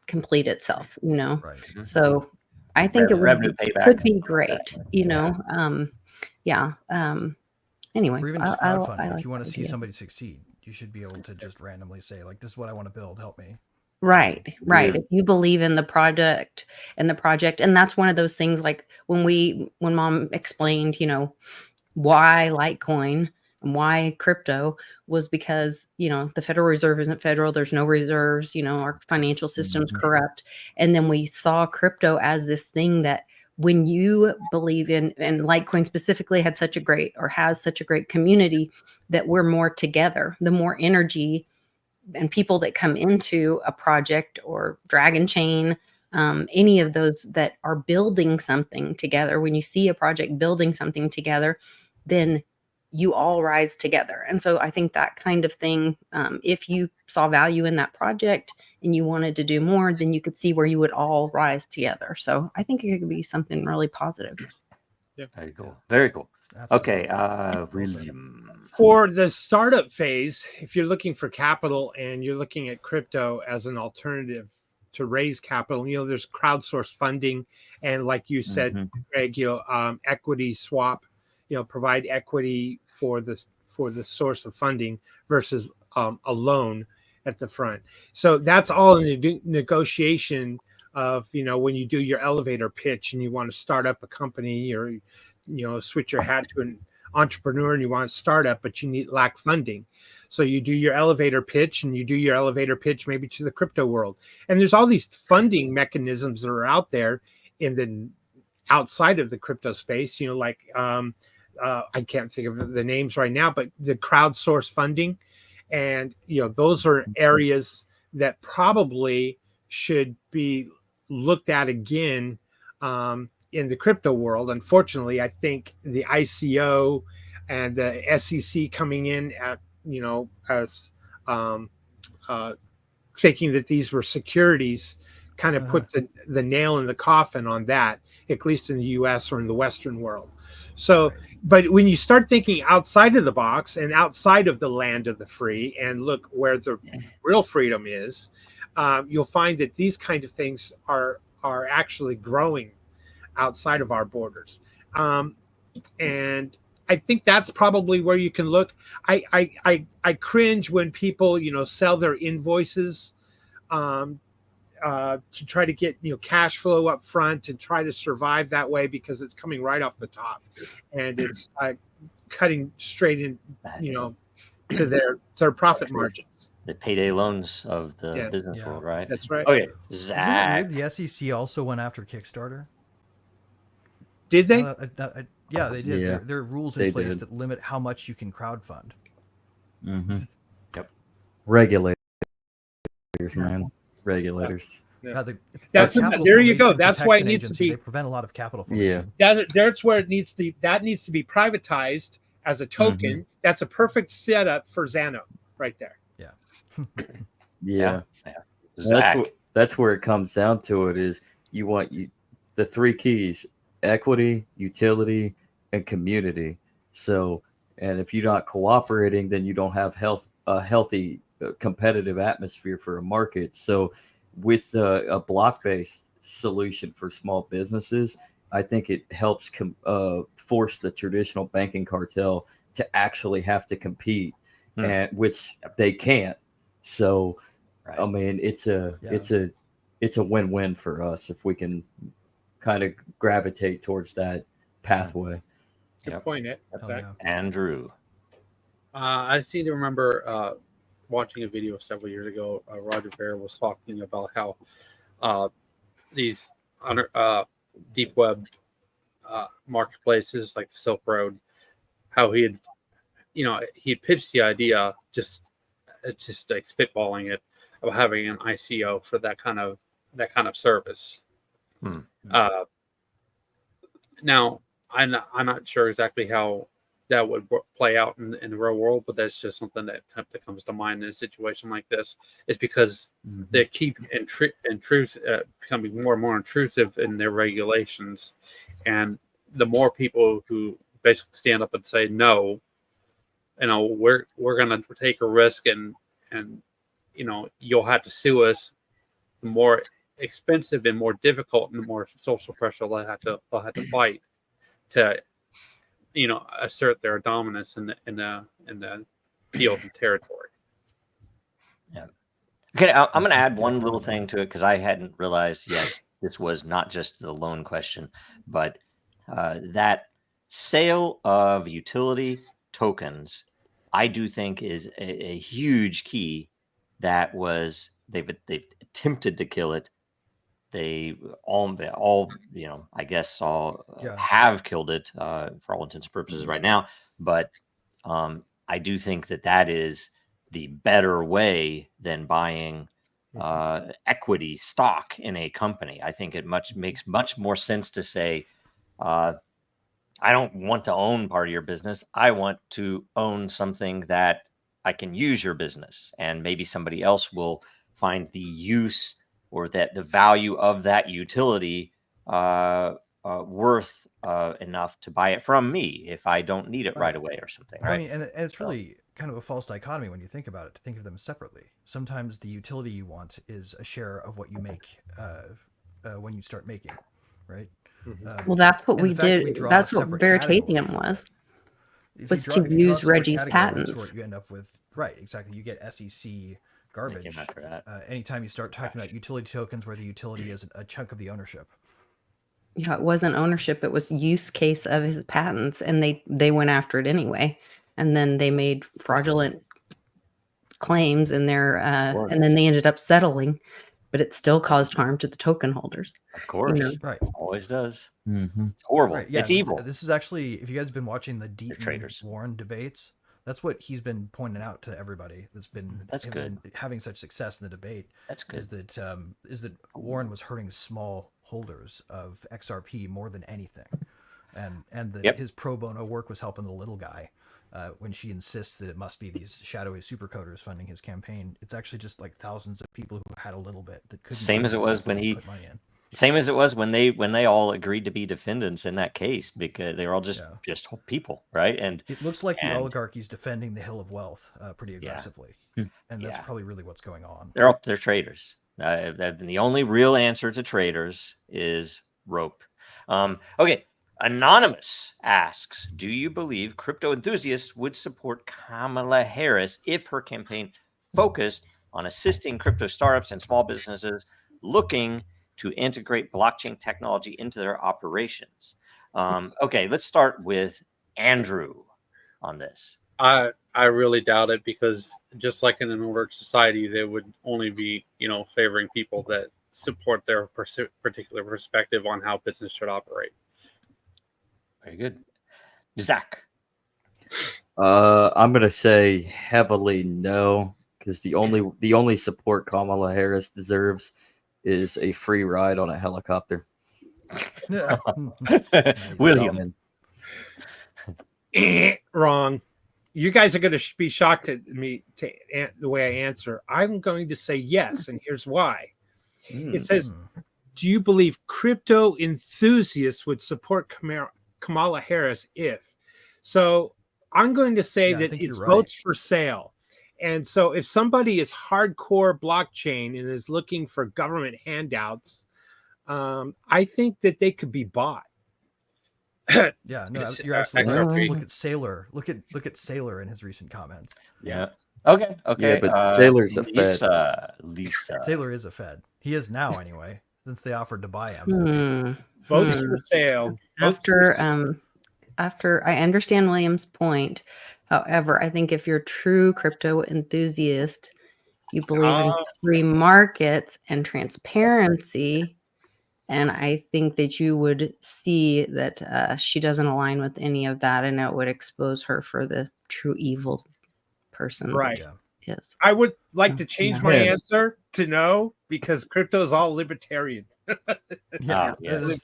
complete itself, Right. So I think it Revenue would, payback could and be stuff like that. great, yeah. Anyway, Or even just I crowdfunding. like If you want that to see idea. somebody succeed, you should be able to just randomly say, like, this is what I want to build. Help me. Right. Yeah. If you believe in the project, and that's one of those things, like when Mom explained, why Litecoin and why crypto, was because, the Federal Reserve isn't federal. There's no reserves, our financial system's corrupt. And then we saw crypto as this thing that, when you believe in, and Litecoin specifically has such a great community, that we're more together, the more energy and people that come into a project or Dragon Chain, any of those that are building something together. When you see a project building something together, then you all rise together. And so I think that kind of thing, if you saw value in that project and you wanted to do more, then you could see where you would all rise together. So I think it could be something really positive. Very cool. Very cool. Absolutely. Okay. William. For the startup phase, if you're looking for capital and you're looking at crypto as an alternative to raise capital, there's crowdsourced funding, and like you said, Greg, equity swap, provide equity for the source of funding versus a loan at the front. So that's all in the negotiation of, when you do your elevator pitch and you want to start up a company, or switch your hat to an entrepreneur and you want to start up, but you lack funding. So you do your elevator pitch, and you do your elevator pitch maybe to the crypto world. And there's all these funding mechanisms that are out there outside of the crypto space, like I can't think of the names right now, but the crowdsource funding. And, those are areas that probably should be looked at again, in the crypto world. Unfortunately, I think the ICO and the SEC coming in at, as thinking that these were securities, kind of put the nail in the coffin on that, at least in the US or in the Western world. So, but when you start thinking outside of the box and outside of the land of the free, and look where the real freedom is, you'll find that these kind of things are actually growing outside of our borders. And I think that's probably where you can look. I cringe when people, sell their invoices to try to get, cash flow up front and try to survive that way, because it's coming right off the top, and it's cutting straight in, to their profit margins. The payday loans of the business Yeah. world, right? That's right. Okay, Isn't it Zach. weird? The SEC also went after Kickstarter. Did they? Yeah, they did. Yeah, There are rules in they place did. that limit how much you can crowdfund. Yep. Regulators, man. Regulators. Yeah. That's there you go. That's why it needs to be. They prevent a lot of capital formation. That's where it needs to. That needs to be privatized as a token. That's a perfect setup for Xano, right there. Yeah. Zach. That's where it comes down to. It is you want the three keys: equity, utility, and community. So, and if you're not cooperating, then you don't have a healthy competitive atmosphere for a market. So, with a block-based solution for small businesses, I think it helps force the traditional banking cartel to actually have to compete, and which they can't. So, I mean, it's a win-win for us if we can kind of gravitate towards that pathway. Good point, Ed. Andrew. I seem to remember watching a video several years ago. Roger Ver was talking about how these deep web marketplaces like the Silk Road, how he had, he pitched the idea, just like spitballing it, of having an ICO for that kind of service. Now, I'm not sure exactly how that would play out in the real world, but that's just something that comes to mind in a situation like this. Is because they keep becoming more and more intrusive in their regulations, and the more people who basically stand up and say no, we're going to take a risk, and you'll have to sue us, the more expensive and more difficult and more social pressure they'll have to fight to assert their dominance in the field and territory. Yeah. Okay, I'm going to add one little thing to it because I hadn't realized. Yes, this was not just the loan question, but that sale of utility tokens, I do think is a huge key. That was they've attempted to kill it. They all I guess have killed it for all intents and purposes right now. But I do think that is the better way than buying equity stock in a company. I think it makes much more sense to say, I don't want to own part of your business. I want to own something that I can use your business, and maybe somebody else will find the use or that the value of that utility worth enough to buy it from me if I don't need it right away or something. Right. I mean, and it's really kind of a false dichotomy when you think about it, to think of them separately. Sometimes the utility you want is a share of what you make when you start making, right? Well, that's what and we the fact that did. we draw a That's what separate Veritasium category was. If Was you to if you use a separate Reggie's category, that's patents. what you end up with. Right, exactly. You get SEC garbage anytime you start talking about utility tokens where the utility is a chunk of the ownership. Yeah, it wasn't ownership; it was use case of his patents, and they went after it anyway. And then they made fraudulent claims in their, and then they ended up settling, but it still caused harm to the token holders. Of course, right? Always does. It's horrible. Right, yeah, it's evil. This is actually, if you guys have been watching the Deaton Warren debates, that's what he's been pointing out to everybody that's been having such success in the debate. That's good. Is that Warren was hurting small holders of XRP more than anything, and that his pro bono work was helping the little guy. When she insists that it must be these shadowy supercoders funding his campaign, it's actually just like thousands of people who had a little bit that couldn't. Same as it was when he put money in. Same as it was when they all agreed to be defendants in that case, because they were all just people, right? And it looks like the oligarchy's defending the hill of wealth pretty aggressively, and that's probably really what's going on. They're traders. The only real answer to traders is rope. Okay. Anonymous asks, do you believe crypto enthusiasts would support Kamala Harris if her campaign focused on assisting crypto startups and small businesses looking to integrate blockchain technology into their operations? Okay, let's start with Andrew on this. I really doubt it, because just like in an ordered society, they would only be, favoring people that support their particular perspective on how business should operate. Very good. Zach. I'm gonna say heavily no, because the only support Kamala Harris deserves is a free ride on a helicopter. William. Wrong. You guys are going to be shocked at me the way I answer. I'm going to say yes, and here's why. It says, do you believe crypto enthusiasts would support Kamala Harris if? So I'm going to say that it's votes for sale. And so if somebody is hardcore blockchain and is looking for government handouts, I think that they could be bought. Yeah, no, you're absolutely right. Look at Saylor. Look at Saylor in his recent comments. Yeah. Okay. Yeah, but Saylor's a Fed. Lisa. Saylor is a Fed. He is now, anyway, since they offered to buy him. Votes for sale. After I understand William's point, however, I think if you're a true crypto enthusiast, you believe in free markets and transparency, And I think that you would see that she doesn't align with any of that, and it would expose her for the true evil person Right. Yeah. that is. I would like to change Yeah. my Yes. answer to no because crypto is all libertarian. Yeah. Oh, yes.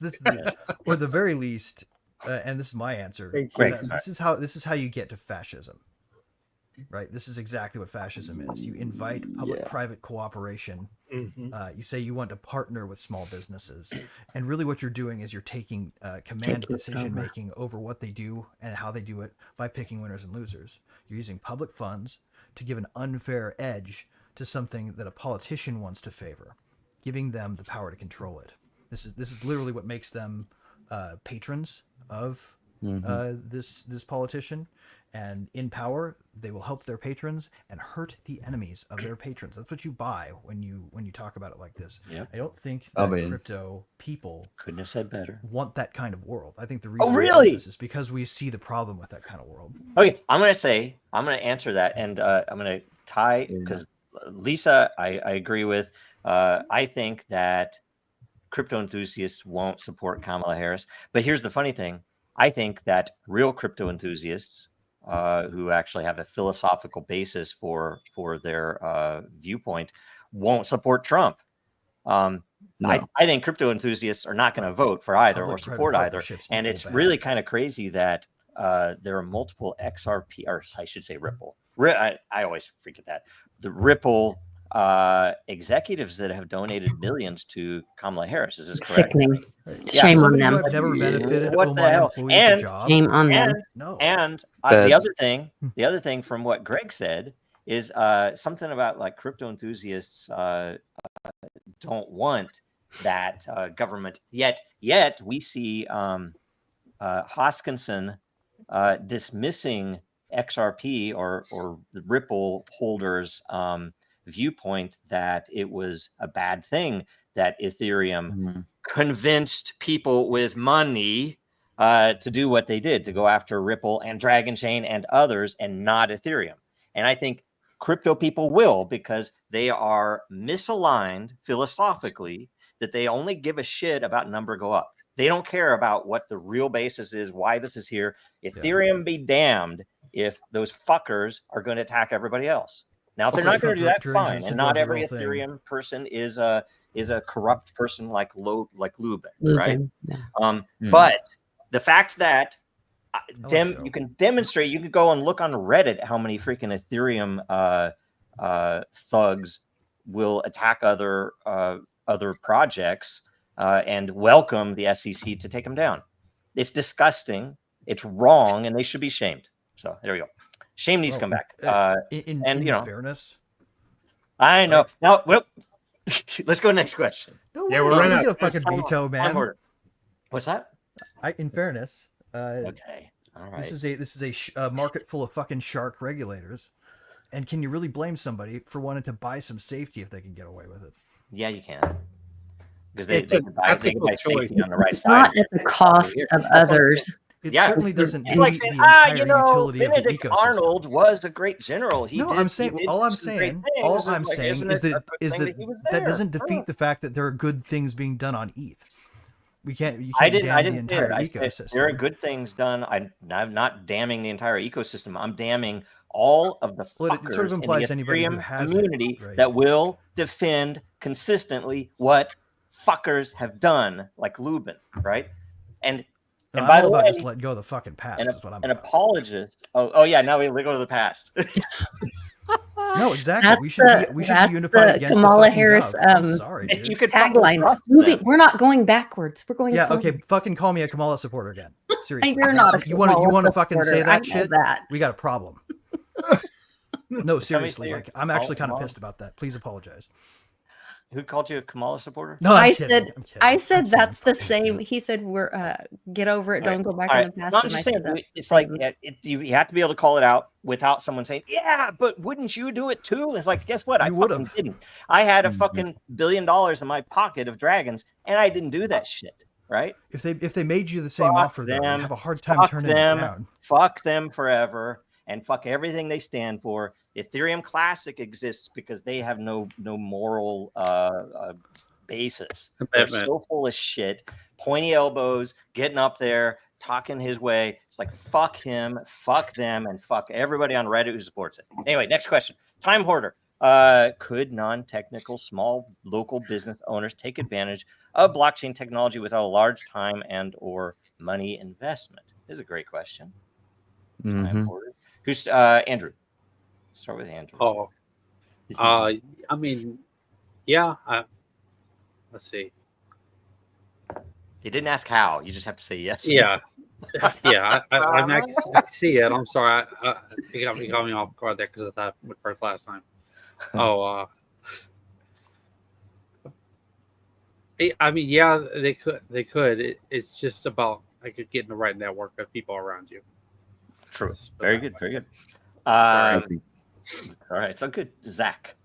Or the very least, and this is my answer. Thank you. Great. This is how you get to fascism. Right. This is exactly what fascism is. You invite public-private cooperation. Mhm. You say you want to partner with small businesses, and really what you're doing is you're taking command Take it decision making over what they do and how they do it by picking winners and losers. You're using public funds to give an unfair edge to something that a politician wants to favor, giving them the power to control it. This is literally what makes them patrons of this politician. And in power, they will help their patrons and hurt the enemies of their patrons. That's what you buy when you talk about it like this. Yep. I don't think I that mean- crypto people Couldn't have said better. want that kind of world. I think the reason really? we do this is because we see the problem with that kind of world. Okay, I'm going to answer that, and I'm going to tie, because Lisa, I agree with. I think that crypto enthusiasts won't support Kamala Harris. But here's the funny thing. I think that real crypto enthusiasts who actually have a philosophical basis for their viewpoint won't support Trump. No. I think crypto enthusiasts are not going to vote for either or Public-private support either. partnerships And equal it's bad. really kind of crazy that there are multiple XRP, or I should say Ripple. I always forget that. The Ripple executives that have donated millions to Kamala Harris. Is this correct? Sickening. Yeah, Shame on Somebody them. who I've never benefited. What Oh, the my hell? employees And- a job. Shame on them. And No. And the That's- other thing from what Greg said is something about like crypto enthusiasts don't want that government yet. We see Hoskinson dismissing XRP or the Ripple holders' viewpoint that it was a bad thing that Ethereum convinced people with money to do what they did, to go after Ripple and Dragon Chain and others, and not Ethereum. And I think crypto people will, because they are misaligned philosophically, that they only give a shit about number go up. They don't care about what the real basis is, why this is here. Ethereum be damned if those fuckers are going to attack everybody else. Now, if they're not going to do that, fine. And not every Ethereum person is a corrupt person like Lubin, right? Yeah. But the fact that Joe. you can demonstrate, you can go and look on Reddit how many freaking Ethereum thugs will attack other projects and welcome the SEC to take them down. It's disgusting. It's wrong, and they should be shamed. So there we go. Shame needs to come back. In fairness, I know. Now, well, let's go next question. no Yeah, way. we're running We out. get a fucking veto, man. What's that? In fairness, Okay. All right. this is a market full of fucking shark regulators, and can you really blame somebody for wanting to buy some safety if they can get away with it? Yeah, you can. Because they It's an can buy ethical safety choice. on the right It's side. not at the cost of others. It Yeah, certainly doesn't. It's like defeat saying, the entire utility of the Benedict ecosystem. Arnold was a great general. He No, did, I'm saying he did all I'm some great saying things. all It's I'm like, saying isn't is it a that good thing he was that there? doesn't defeat the fact that there are good things being done on ETH. You can't I damn didn't the say entire it. I said ecosystem. there are good things done. I'm not damning the entire ecosystem. I'm damning all of the Well, fuckers it sort of in implies the anybody who Ethereum has it, community right? that will defend consistently what fuckers have done, like Lubin, right? And No, and I'm by all the about way, just let go of the fucking past. Is what I'm an about. apologist. Oh yeah, now we go to the past. No, exactly. That's we should be that's unified the against Kamala the fucking Harris, gov. I'm sorry, If dude. you could fucking Tagline: trust moving. them. We're not going backwards. We're going. Yeah, forward. okay. Fucking call me a Kamala supporter again. Seriously. You're not a You want Kamala to fucking say supporter. I that know shit? that. We got a problem. No, seriously. say Like, I'm actually kind of Kamala? pissed about that. Please apologize. Who called you a Kamala supporter? No, I'm I kidding. said, I'm kidding. I I'm said kidding. that's the Fucking same. kidding. He said we're get over it. All Don't right, go back all in right. the past. No, I'm And I just said saying, that's it's the like same. you have to be able to call it out without someone saying, "Yeah, but wouldn't you do it too?" It's like, guess what? I You fucking would've. didn't. I had a fucking $1 billion in my pocket of dragons, and I didn't do that shit. Right? If they made you the same Fuck offer, though, them. you have a hard time Fuck turning them. it down. Fuck them forever, and fuck everything they stand for. Ethereum Classic exists because they have no moral basis. They're Commitment. so full of shit, pointy elbows, getting up there, talking his way. It's like, fuck him, fuck them, and fuck everybody on Reddit who supports it. Anyway, next question. Time hoarder. Could non-technical small local business owners take advantage of blockchain technology without a large time and or money investment? This is a great question. Time hoarder. Who's Andrew? Start with Andrew. Oh, I mean, yeah. Let's see. You didn't ask how. You just have to say yes. Yeah, yeah. I mean, I can see it. I'm sorry. You got me off guard there because of that with first last time. Oh, I mean, yeah, they could. They could. It's just about like getting the right network of people around you. True. Very good. Very good. Sorry. All right. So good. Zach.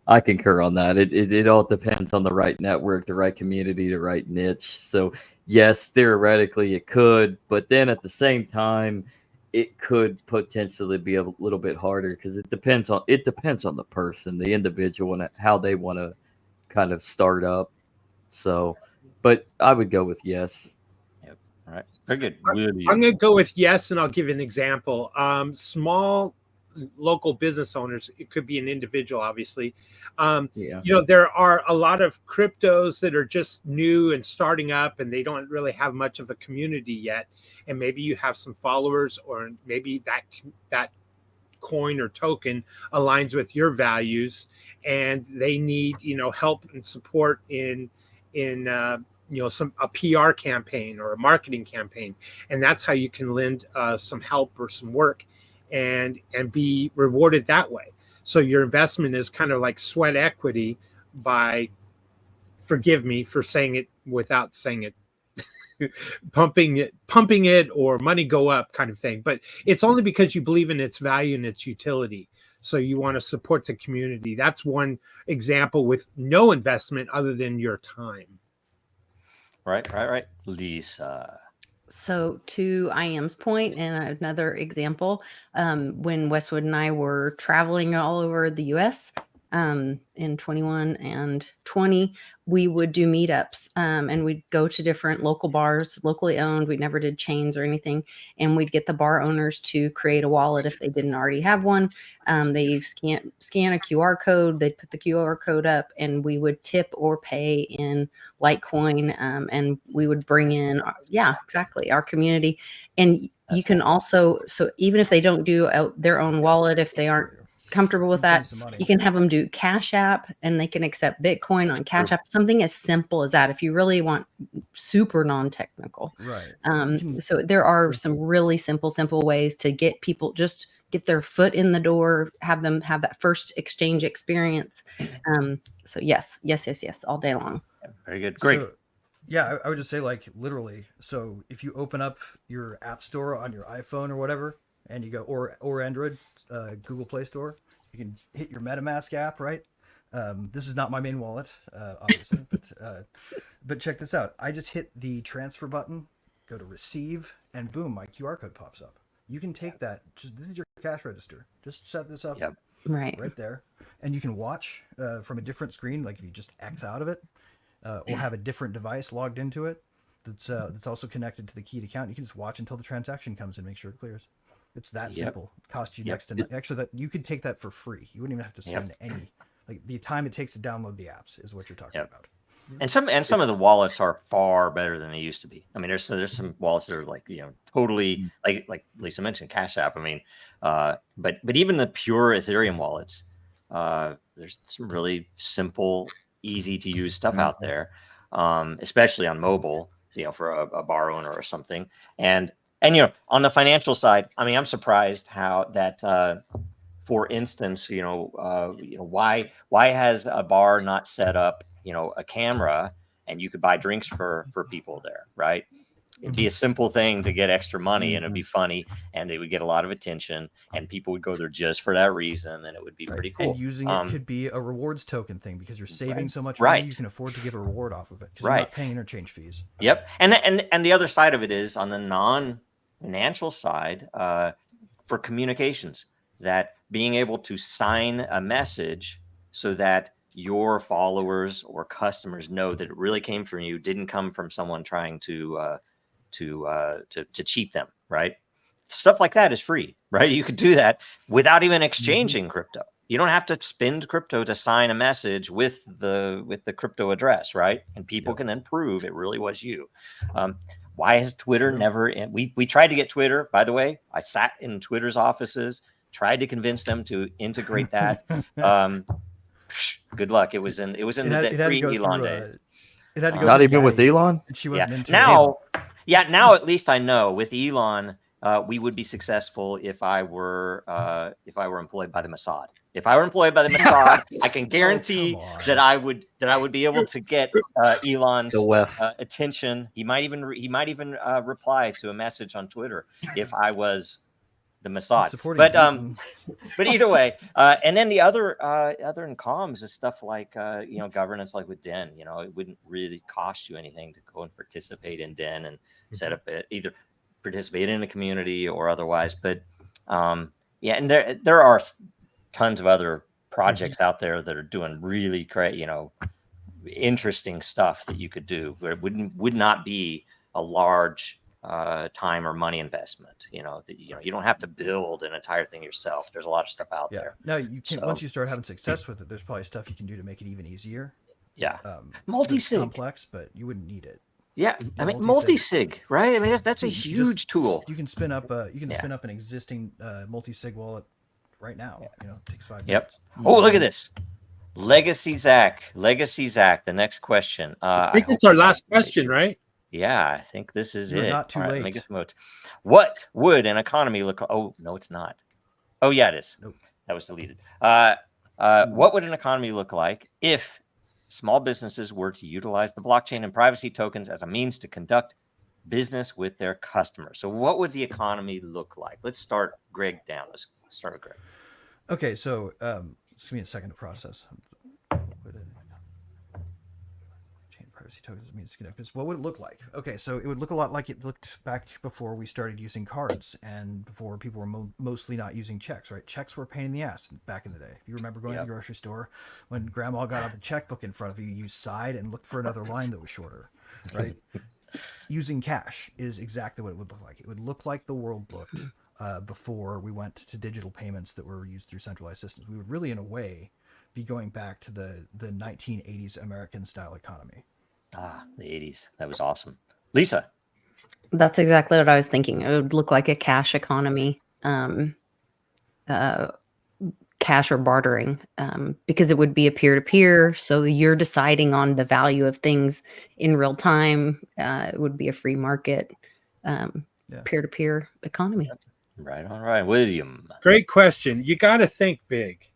I concur on that. It all depends on the right network, the right community, the right niche. So yes, theoretically it could, but then at the same time, it could potentially be a little bit harder because it depends on the person, the individual, and how they want to kind of start up. So, but I would go with yes. Yep. All right. Very good. I'm going to go with yes, and I'll give an example. Small local business owners, it could be an individual, obviously. Yeah. You know, there are a lot of cryptos that are just new and starting up, and they don't really have much of a community yet. And maybe you have some followers, or maybe that coin or token aligns with your values, and they need, you know, help and support in you know, a PR campaign or a marketing campaign, and that's how you can lend some help or some work and be rewarded that way. So your investment is kind of like sweat equity by, forgive me for saying it without saying it, pumping it or money go up kind of thing. But it's only because you believe in its value and its utility. So you want to support the community. That's one example with no investment other than your time. Right. Lisa. So to IM's point, and another example, when Westwood and I were traveling all over the U.S. In 21 and 20, we would do meetups, and we'd go to different local bars, locally owned. We never did chains or anything, and we'd get the bar owners to create a wallet if they didn't already have one. They scan a QR code. They'd put the QR code up, and we would tip or pay in Litecoin, and we would bring in, exactly, our community. And you can also, so even if they don't do their own wallet, if they aren't comfortable with that, you can have them do Cash App, and they can accept Bitcoin on Cash App, something as simple as that if you really want super non-technical. Right. So there are some really simple ways to get people, just get their foot in the door, have them have that first exchange experience. So yes, all day long. Very good. Great. So, yeah, I would just say, like, literally. So if you open up your app store on your iPhone or whatever, and you go, or Android, Google Play Store, you can hit your MetaMask app, right? This is not my main wallet, obviously, but check this out. I just hit the transfer button, go to receive, and boom, my QR code pops up. You can take that. This is your cash register. Just set this up right there, and you can watch from a different screen. Like if you just X out of it, or have a different device logged into it that's also connected to the keyed account. You can just watch until the transaction comes and make sure it clears. It's that simple. It costs you next to nothing. Actually, that you could take that for free. You wouldn't even have to spend any. Like the time it takes to download the apps is what you're talking about. And some of the wallets are far better than they used to be. I mean, there's some wallets that are like, you know, totally like Lisa mentioned, Cash App. I mean, but even the pure Ethereum wallets, there's some really simple, easy to use stuff out there, especially on mobile, you know, for a bar owner or something. And you know, on the financial side, I mean, I'm surprised how that, for instance, you know, why has a bar not set up, you know, a camera and you could buy drinks for people there, right? It'd be a simple thing to get extra money, and it'd be funny, and it would get a lot of attention, and people would go there just for that reason, and it would be pretty cool. And using it could be a rewards token thing because you're saving so much money, you can afford to give a reward off of it because you're not paying interchange fees. Yep, and the other side of it is on the non-financial side, for communications, that being able to sign a message so that your followers or customers know that it really came from you, didn't come from someone trying to cheat them, right? Stuff like that is free, right? You could do that without even exchanging crypto. You don't have to spend crypto to sign a message with the crypto address, right? And people can then prove it really was you. Why has Twitter never? We tried to get Twitter. By the way, I sat in Twitter's offices, tried to convince them to integrate that. Good luck. It was in the pre-Elon days. It had to go Not through even with Gaddy, Elon. and she wasn't into it. Now at least I know with Elon, we would be successful if I were employed by the Mossad. If I were employed by the Mossad, I can guarantee that I would be able to get Elon's attention. He might even reply to a message on Twitter if I was the Mossad. But either way, and then the other in comms is stuff like governance, like with Den. It wouldn't really cost you anything to go and participate in Den and set up either participate in a community or otherwise. But and there are tons of other projects out there that are doing really great, interesting stuff that you could do where it would not be a large time or money investment. You don't have to build an entire thing yourself. There's a lot of stuff out there. No, you can. Once you start having success with it, there's probably stuff you can do to make it even easier. Yeah, multi-sig, complex, but you wouldn't need it. Yeah, I mean multi-sig, right? I mean that's a huge tool. You can spin up an existing multi-sig wallet right now. It takes 5 minutes. Oh, look at this. Legacy Zach. The next question. I think it's our last question, right? Yeah, I think this is it. Not too late. Make a note. What would an economy look like? Oh, no, it's not. Oh, yeah, it is. Nope. That was deleted. What would an economy look like if small businesses were to utilize the blockchain and privacy tokens as a means to conduct business with their customers? So what would the economy look like? Let's start Greg down. Let's start with Greg. Okay, so just give me a second to process. Privacy tokens means to connect this. What would it look like? Okay, so it would look a lot like it looked back before we started using cards and before people were mostly not using checks, right? Checks were a pain in the ass back in the day. You remember going to the grocery store when grandma got out the checkbook in front of you, you sighed and looked for another line that was shorter, right? Using cash is exactly what it would look like. It would look like the world looked before we went to digital payments that were used through centralized systems. We would really, in a way, be going back to the 1980s American style economy. The 80s. That was awesome. Lisa. That's exactly what I was thinking. It would look like a cash economy, cash or bartering, because it would be a peer-to-peer. So you're deciding on the value of things in real time. It would be a free market, peer-to-peer economy. Right on, right. William. Great question. You got to think big.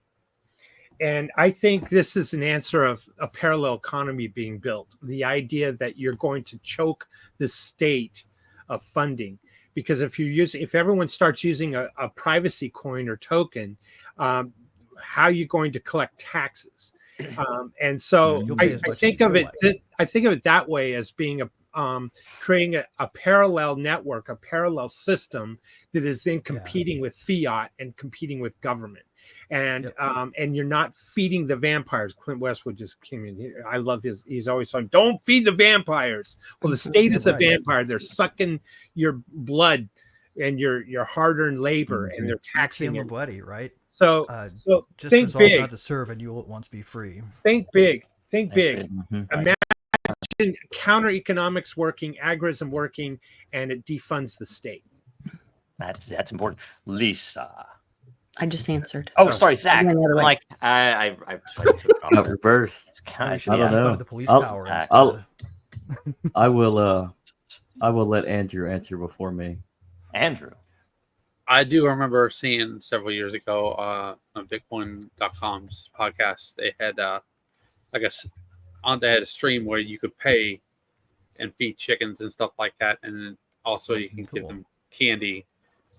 And I think this is an answer of a parallel economy being built. The idea that you're going to choke the state of funding, because if everyone starts using a privacy coin or token, how are you going to collect taxes? And so I think of it that way, as being creating a parallel network, a parallel system that is then competing with fiat and competing with government. And and you're not feeding the vampires. Clint Westwood just came in here. I love he's always saying, don't feed the vampires. Well, the state is a vampire. They're sucking your blood and your hard-earned labor, and they're taxing your bloody, right? So just think big. Not to serve, and you will at once be free. Think big. Imagine counter economics working, agorism working, and it defunds the state. That's important. Lisa. I just answered. Oh, sorry, Zach. I'm like, I got reversed. I don't know. The police power. I will let Andrew answer before me. Andrew. I do remember seeing several years ago on Bitcoin.com's podcast, they had they had a stream where you could pay and feed chickens and stuff like that, and then also you can give them candy.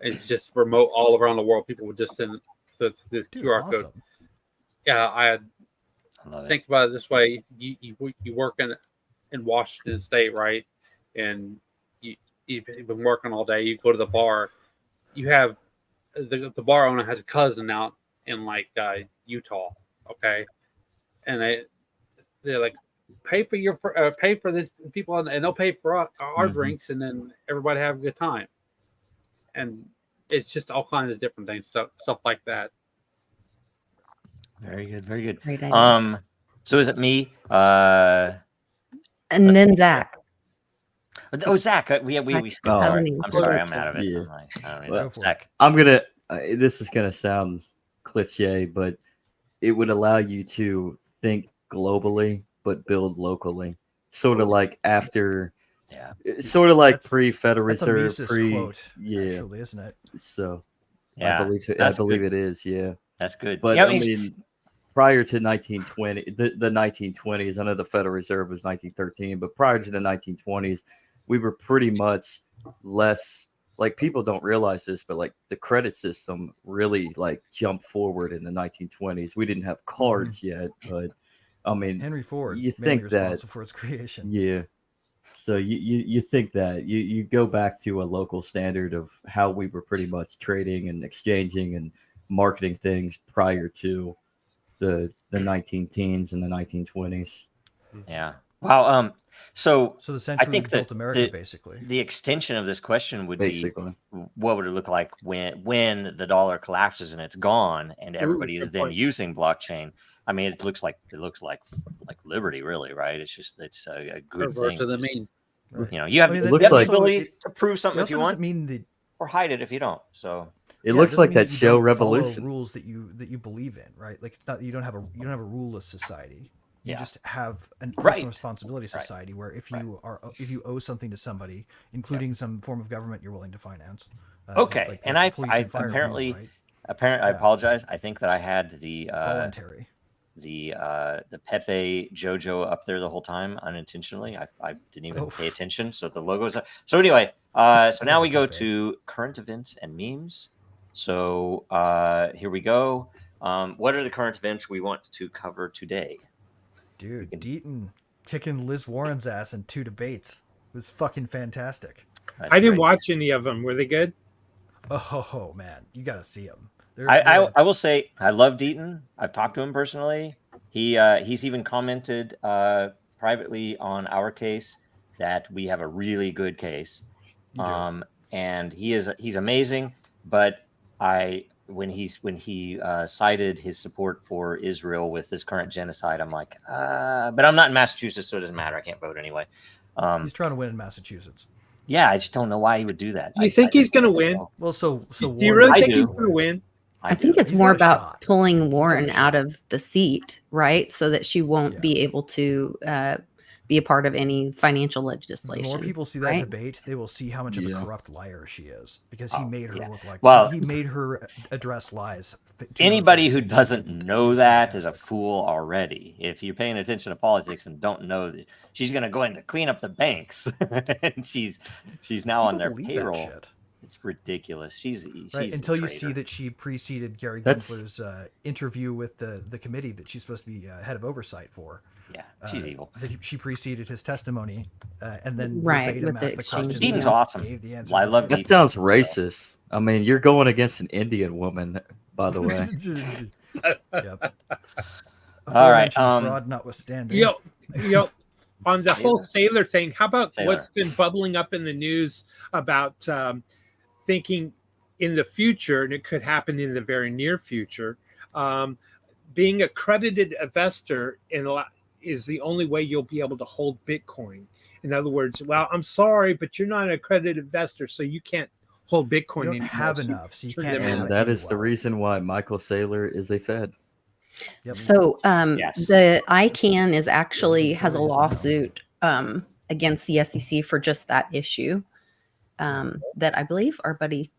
It's just remote all around the world. People would just send the QR code. Yeah, I think about it this way: you work in Washington State, right? And you've been working all day. You go to the bar. You have the bar owner has a cousin out in Utah, okay, and they're like, pay for this people, and they'll pay for our drinks, and then everybody have a good time. And it's just all kinds of different things, stuff like that. Very good, very good. Great idea. So is it me? And then Zach. Oh, Zach, we skipped. Oh. Sorry. Name. I'm sorry, I'm out of it. Yeah. I'm like, I don't even Well, know. Zach. I'm gonna. This is gonna sound cliche, but it would allow you to think globally but build locally. Sort of like after, Yeah. sort of like That's- pre-Federal That's a Reserve, Mises quote, actually, isn't it? So Yeah. I believe it. I that's believe good. it is. Yeah. That's good. But yeah, I mean, prior to 1920, the 1920s, I know the Federal Reserve was 1913, but prior to the 1920s, we were pretty much less, like, people don't realize this, but like the credit system really like jumped forward in the 1920s. We didn't have cards yet, but I mean, Henry Ford, you mainly think that, responsible for its creation. yeah. So you think that you go back to a local standard of how we were pretty much trading and exchanging and marketing things prior to the 19 teens and the 1920s. yeah. Wow. So So the century think built that America, basically. the extension of this question would Basically. be, what would it look like when the dollar collapses and it's gone and everybody is good then point. using blockchain? I mean, it looks like liberty, really, right? It's a good Revert thing. to the Just, mean. Right. you have, I mean, you that- looks have the like- ability to prove something It if you also want, doesn't mean that or hide it if you don't. So It yeah, looks doesn't like mean that you show don't follow Revolution. rules that you believe in, right? Like it's not you don't have a ruleless society. You Yeah. just have a personal Right. responsibility Right. society where if you owe something to somebody, including some form of government you're willing to finance. Okay, like and the I police and fire apparently right? I Yeah. apologize. I think that I had the Voluntary. the Pepe Jojo up there the whole time unintentionally. I didn't even pay attention. So the logo's up. So anyway, so now we go Pepe. to current events and memes. So here we go. What are the current events we want to cover today? Dude, Deaton kicking Liz Warren's ass in 2 debates. It was fucking fantastic. That's I didn't great. watch any of them. Were they good? Oh man, you got to see them. I will say I love Deaton. I've talked to him personally. He's even commented privately on our case that we have a really good case. And he's amazing. But when he cited his support for Israel with this current genocide, I'm like, but I'm not in Massachusetts, so it doesn't matter. I can't vote anyway. He's trying to win in Massachusetts. Yeah, I just don't know why he would do that. You think he's going to just win? don't. Well, so Do you really I think do. he's going to win? I think do. it's He's more got a about shot. pulling Warren got a out shot. of the seat, right? So that she won't Yeah. be able to be a part of any financial The legislation. more people see that right? debate, they will see how much of a Yeah. corrupt liar she is, because he made her yeah. look like. Well- he made her address lies. to her Anybody face who and she doesn't didn't. know It's that is a fantastic. fool already. If you're paying attention to politics and don't know that she's going to go in to clean up the banks, and she's now on People their believe that payroll. shit. It's ridiculous. She's Right, a until you see traitor. that she preceded Gary That's- Gensler's interview with the committee that she's supposed to be head of oversight for. Yeah, she's evil. That she preceded his testimony, and then Right, verbatim with the asked the exchange. questions. Dean's and awesome. Gave the answers Well, I love verbatim. That sounds racist. I mean, you're going against an Indian woman, by the way. Yep. All right, Fraud notwithstanding. Yo, on the whole sailor thing, how about Sailor. what's been bubbling up in the news about thinking in the future, and it could happen in the very near future, being accredited investor is the only way you'll be able to hold Bitcoin. In other words, well, I'm sorry, but you're not an accredited investor, so you can't hold Bitcoin You don't anymore. have So enough, so you treat can't. them And have that it is the well. reason why Michael Saylor is a Fed. Yep. So Yes. the ICANN has a Glorious now. lawsuit against the SEC for just that issue. That I believe our buddy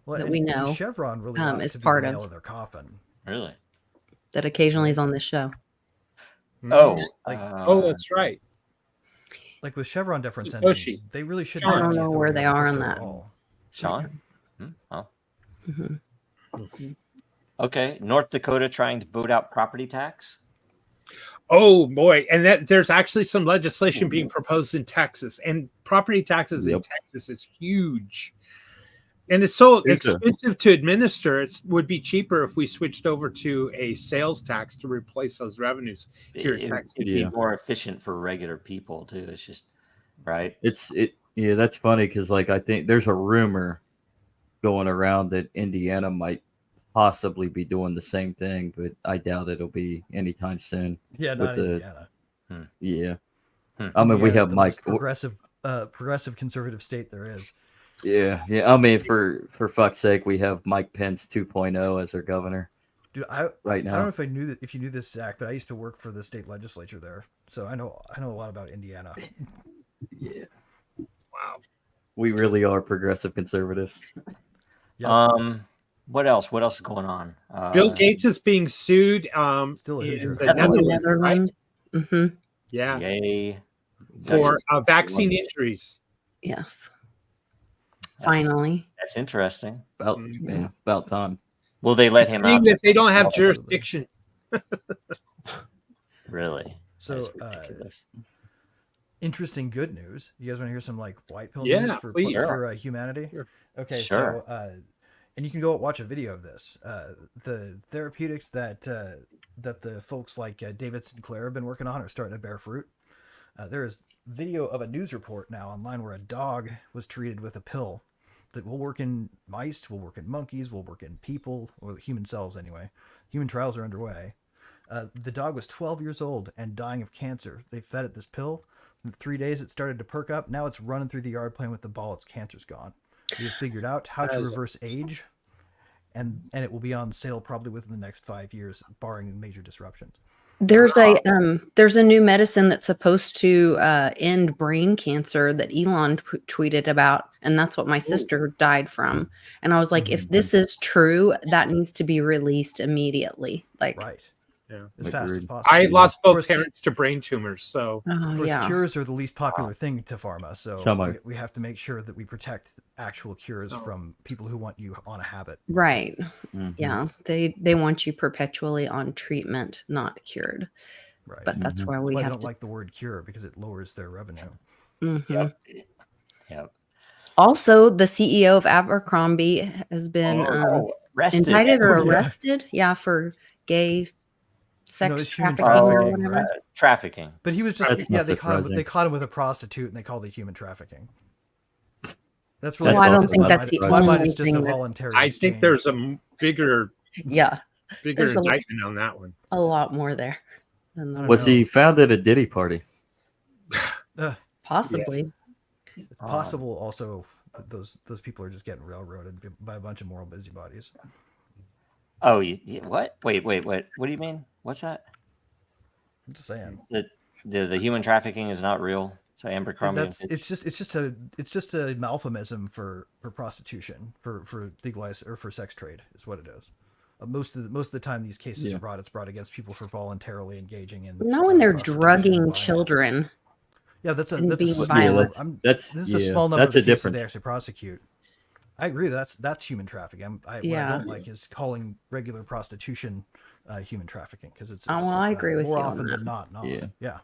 Well, that and- we and know, Chevron really is is part the of- nail in their coffin. Really? that occasionally is on this show. Oh, Like- Oh, that's right. Like with Chevron deference Satoshi. ending, they really shouldn't. I have don't any know where authority they over are on crypto that. at all. Sean? Oh, Mhm. okay. North Dakota trying to vote out property tax. Oh boy, and that there's actually some legislation being proposed in Texas, and property taxes in Yep. Texas is huge. And it's so There's a- expensive to administer. It would be cheaper if we switched over to a sales tax to replace those revenues here in Texas. It'd be more efficient for regular people too. It's just right. Yeah, that's funny because like I think there's a rumor going around that Indiana might possibly be doing the same thing, but I doubt it'll be anytime soon. Yeah, with not the- Indiana. Yeah. Hmm. I mean, we Indiana's have the Mike. most progressive conservative state there is. Yeah. I mean, for fuck's sake, we have Mike Pence 2.0 as our governor Dude, right I don't know now. if you knew this, Zach, but I used to work for the state legislature there, so I know a lot about Indiana. Yeah. Wow. We really are progressive conservatives. Yeah. What else? What else is going on? Bill Gates is being sued. Still a Hoosier. In the Netherlands, Netherlands, right? Mm-hmm. Yeah, Yay! for vaccine injuries. Yes. That's- Finally. That's interesting. About time. Will they let him Saying out? that they don't have jurisdiction. Really? So, That's ridiculous. interesting good news. You guys want to hear some like white pill Yeah, news for please. humanity? Sure. Okay, Sure. so and you can go watch a video of this. The therapeutics that the folks like David Sinclair have been working on are starting to bear fruit. There is video of a news report now online where a dog was treated with a pill that will work in mice, will work in monkeys, will work in people, or human cells anyway. Human trials are underway. The dog was 12 years old and dying of cancer. They fed it this pill. In 3 days, it started to perk up. Now it's running through the yard playing with the ball. Its cancer's gone. We've figured out how to reverse age, and it will be on sale probably within the next 5 years, barring major disruptions. There's a new medicine that's supposed to end brain cancer that Elon tweeted about, and that's what my sister died from. And I was like, if this is true, that needs to be released immediately. Like, Right. Yeah. As fast as Agreed. possible. I lost Of both course- parents to brain tumors, so Of oh course, yeah, cures are the least popular thing to pharma, so Summer. we have to make sure that we protect actual cures from people who want you on a habit. right. Mhm. Yeah, they want you perpetually on treatment, not cured. Right. But that's why That's we why they have don't to. like the word cure, because it lowers their revenue. Mhm. Yep. Also, the CEO of Abercrombie has been Arrested. indicted or Oh, yeah. arrested, for gay sex it's human trafficking or trafficking, whatever. right? Trafficking. But he was just That's not they surprising. caught him with a prostitute and they called it human trafficking. That's really Well, I don't in think my that's mind. the In my mind, only it's just thing a that- voluntary I exchange. think there's a bigger Yeah, There's a- indictment on that one. a lot more there than I that. don't Was know. he found at a Diddy party? Possibly. It's possible also that those people are just getting railroaded by a bunch of moral busybodies. Oh, what? Wait. What do you mean? What's that? I'm just saying. The human trafficking is not real. So Abercrombie. It's just a malfamism for prostitution, for legalized or for sex trade is what it is. Most of the time these cases are brought, it's brought against people for voluntarily engaging in. Not when they're prostitution drugging by- children. Yeah, that's a and being small- violent. this is a small number that's of a cases difference. they actually prosecute. I agree. That's human trafficking. What I don't like is calling regular prostitution human trafficking, because it's Oh, well, I agree with more you on often that. than not. Yeah.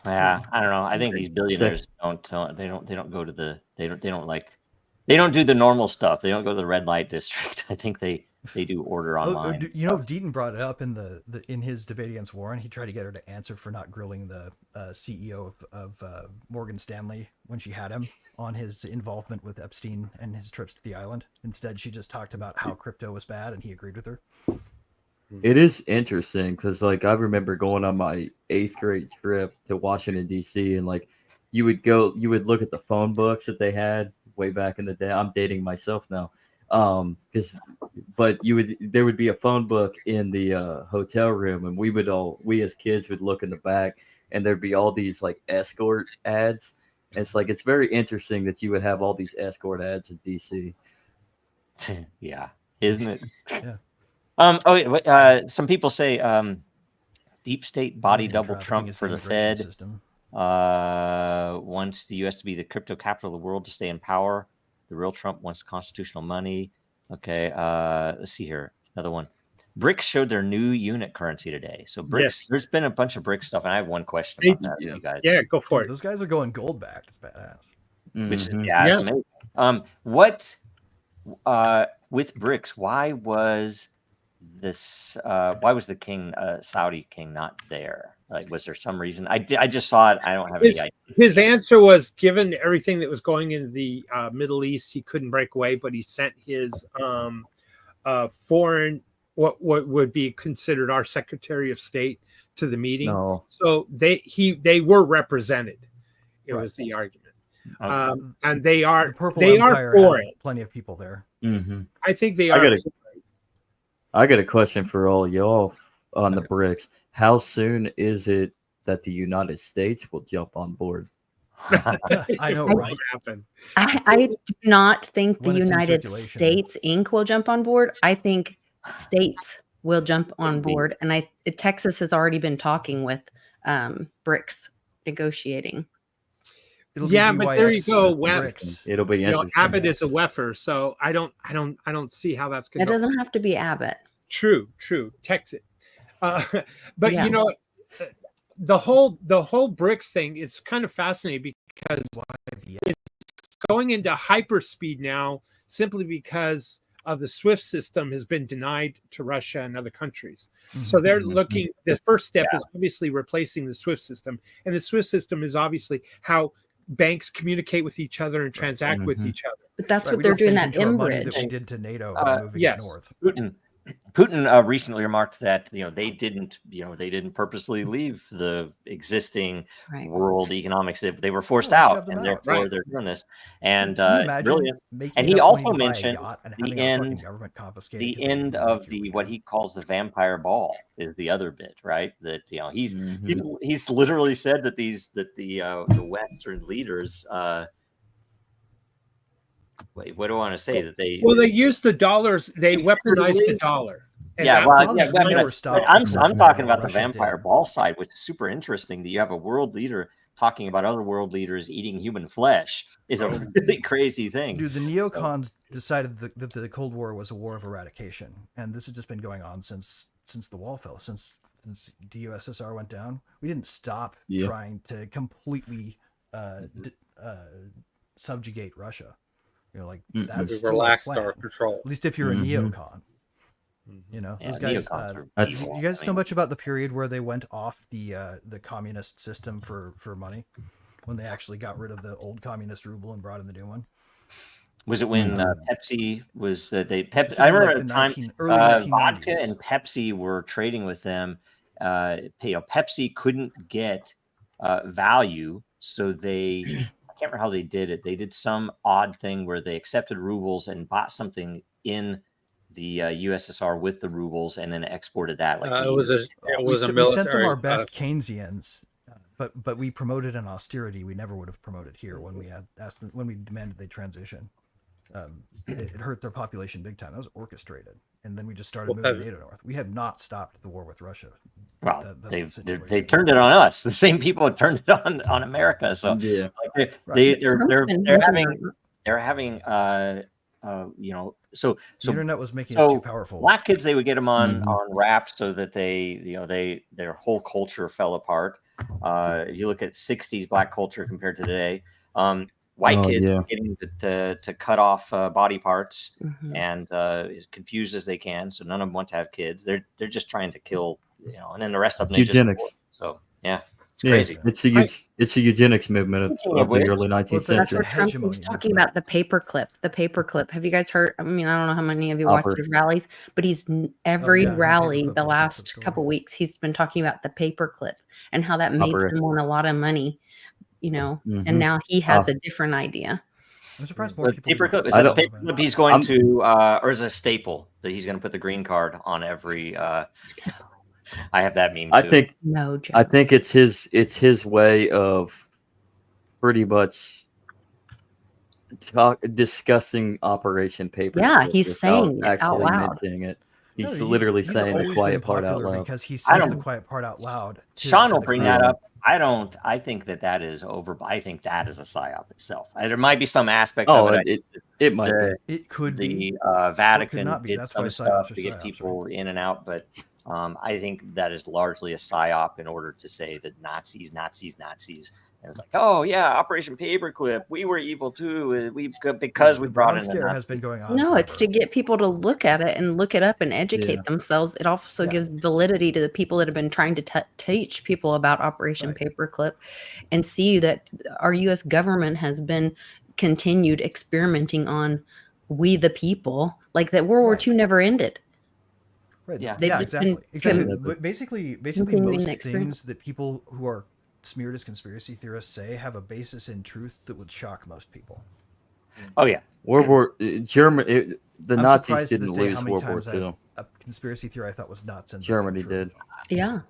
Yeah, I don't know. I think these billionaires don't go to the they don't do the normal stuff. They don't go to the red light district. I think they do order online. Deaton brought it up in his debate against Warren. He tried to get her to answer for not grilling the CEO of Morgan Stanley when she had him on his involvement with Epstein and his trips to the island. Instead, she just talked about how crypto was bad, and he agreed with her. It is interesting because, like, I remember going on my 8th grade trip to Washington D.C. and like you would look at the phone books that they had way back in the day. I'm dating myself now, but there would be a phone book in the hotel room, and we as kids would look in the back, and there'd be all these like escort ads. And it's like it's very interesting that you would have all these escort ads in D.C. Yeah, isn't it? Yeah. Some people say deep state body Human double trafficking Trump is for the immigration Fed. system. Wants the U.S. to be the crypto capital of the world to stay in power. The real Trump wants constitutional money. Okay, let's see here. Another one. BRICS showed their new unit currency today. So BRICS, Yes. there's been a bunch of BRICS stuff, and I have one question about that, Yeah. you guys. Yeah, go for it. Those guys are going gold backed. It's badass. Which is Mhm. it's Yeah. amazing. What with BRICS, why was the king, Saudi king, not there? Like, was there some reason? I just saw it. I don't have any idea. His answer was, given everything that was going into the Middle East, he couldn't break away, but he sent his foreign, what would be considered our Secretary of State, to the meeting. No. So they were represented. It Right. was the argument. Okay. And they are The Purple they Empire are for had it. plenty of people there. Mm-hmm. I think they I are. got a question for all y'all on the BRICS. How soon is it that the United States will jump on board? I know, It right? won't happen. I do not think the When it's in United circulation. States Inc. will jump on board. I think states will jump on Maybe. board, and Texas has already been talking with BRICS negotiating. It'll Yeah, be but there you DYX go, and Web. BRICS. It'll be You know, interesting. Abbott is a WEFer, so I don't see how that's going It doesn't have to be Abbott. True. Texas. But Yeah. you know, the whole BRICS thing is kind of fascinating because it's going into hyperspeed now simply because of the SWIFT system has been denied to Russia and other countries. So they're looking, the first step is obviously replacing the SWIFT system. And the SWIFT system is obviously how banks communicate with each other and transact with each other. But that's Right, what we they're don't doing sink that into our M money bridge. that we did to NATO by moving yes. it north. Putin recently remarked that they didn't purposely leave the existing Right. world economics. They were forced they out, shoved them and out. therefore Right. they're doing this. And Can you it's imagine brilliant. making And he enough money also to buy a mentioned yacht and the having our fucking end- government confiscate The it 'cause they end didn't of make the you what leave. he calls the vampire ball is the other bit, right? That Mhm. he's literally said that the Western leaders. Wait, what do I want to say? That they Well, they use the dollars, they weaponize the Literally. dollar. And Yeah, that's well, Well, yeah, we but never stopped I'm promoting talking what about the Russia vampire did. ball side, which is super interesting. That you have a world leader talking about other world leaders eating human flesh is a really crazy thing. Dude, the neocons decided that the Cold War was a war of eradication, and this has just been going on since the wall fell, since the USSR went down. We didn't stop Yeah. trying to completely subjugate Russia. Like Mm-mm. that's We still our relaxed plan. our control. At least if you're a Mhm. neocon, you know Yeah, those guys. neocons are That's- evil. You guys I know mean, much about the period where they went off the communist system for money, when they actually got rid of the old communist ruble and brought in the new one? was it when Mhm. Pepsi was that they This I would be remember like at the the time 19 early 1990s. vodka and Pepsi were trading with them. Pepsi couldn't get value, so they I can't remember how they did it. They did some odd thing where they accepted rubles and bought something in the USSR with the rubles, and then exported that. Like It was a We sent them military. our best Keynesians, but we promoted an austerity we never would have promoted here when we had asked them, when we demanded they transition. It hurt their population big time. That was orchestrated, and then we just started moving NATO north. We have not stopped the war with Russia. Well, That's the they've situation. turned it on us. The same people have turned it on America. So Yeah. like Right. they're having so The internet was making us so too powerful. black kids, they would get them on Mhm. Wrapped so that their whole culture fell apart. If you look at 60s black culture compared to today, white Oh, kids yeah. are getting to cut off body parts Mhm. and as confused as they can. So none of them want to have kids. They're just trying to kill, and then the rest of them they just Eugenics. abort. So yeah, it's Yeah, crazy. it's a eugenics movement Speaking of of which- the early 19th Well, That's century. what Trump hegemony was talking movement. about, the paperclip. The paperclip. Have you guys heard? I mean, I don't know how many of you watched Hopper. his rallies, but every yeah, the rally paperclip the was last story. couple weeks, he's been talking about the paperclip and how that made Hopper. someone a lot of money, and Mhm. now he has a different idea. I'm surprised more The people. paperclip is I that the don't- paperclip he's going I'm- to, or is it a staple that he's going to put the green card on every? I have that meme. I too. think No joke. I think it's his way of pretty much discussing Operation Paperclip. Yeah, he's without saying it out actually loud. mentioning it. No, He's literally saying the always quiet been part out popular loud. because he I says the don't- quiet part out loud. Sean to will the bring crowd. that up. I don't. I think that is over. I think that is a psyop itself. There might be some aspect Oh, of it. it might the, It could be. the Vatican not be. did That's some why stuff psyops are to get psyops, people in and out, but I think that is largely a psyop in order to say that Nazis. It was like, oh yeah, Operation Paperclip. We were evil too. Because we The brought Brown in the scare has Nazis. been going on. No, it's to forever. get people to look at it and look it up and educate Yeah. themselves. It also Yeah. gives validity to the people that have been trying to teach people about Operation Right. Paperclip and see that our U.S. government has been continued experimenting on we the people, like that World War Right. II never ended. Right. Yeah. They've Yeah, just been exactly. com- But basically continuing most the experiment. things that people who are smeared as conspiracy theorists say have a basis in truth that would shock most people. Oh yeah. World War Germany. The I'm Nazis surprised to didn't this day how lose many World War times II. a conspiracy theory I thought was nuts and Germany did. Yeah.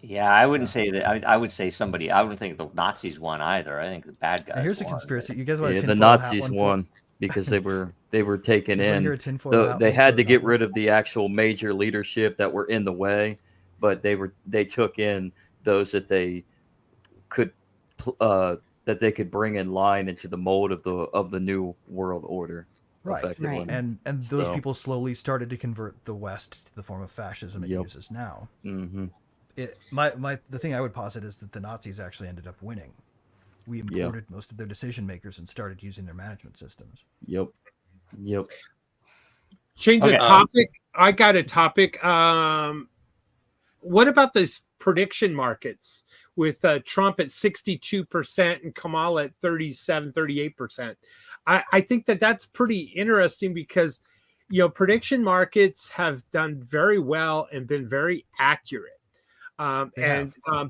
Yeah, I wouldn't say that. I would say somebody. I wouldn't think the Nazis won either. I think the bad guys. And here's a won. conspiracy. You guys want Yeah, a the tinfoil hat Nazis one? won because they were taken You guys wanna hear in. a tinfoil hat They one had for to a get couple? rid of the actual major leadership that were in the way, but they took in those that they could that they could bring in line into the mold of the new world order. Right. Effectively. Right. And those So- people slowly started to convert the West to the form of fascism it Yep. uses now. Mm-hmm. The thing I would posit is that the Nazis actually ended up winning. We imported most of their decision makers and started using their management systems. Yep. Change Okay. the topic. I got a topic. What about these prediction markets with Trump at 62% and Kamala at 37, 38%? I think that's pretty interesting because, prediction markets have done very well and been very accurate.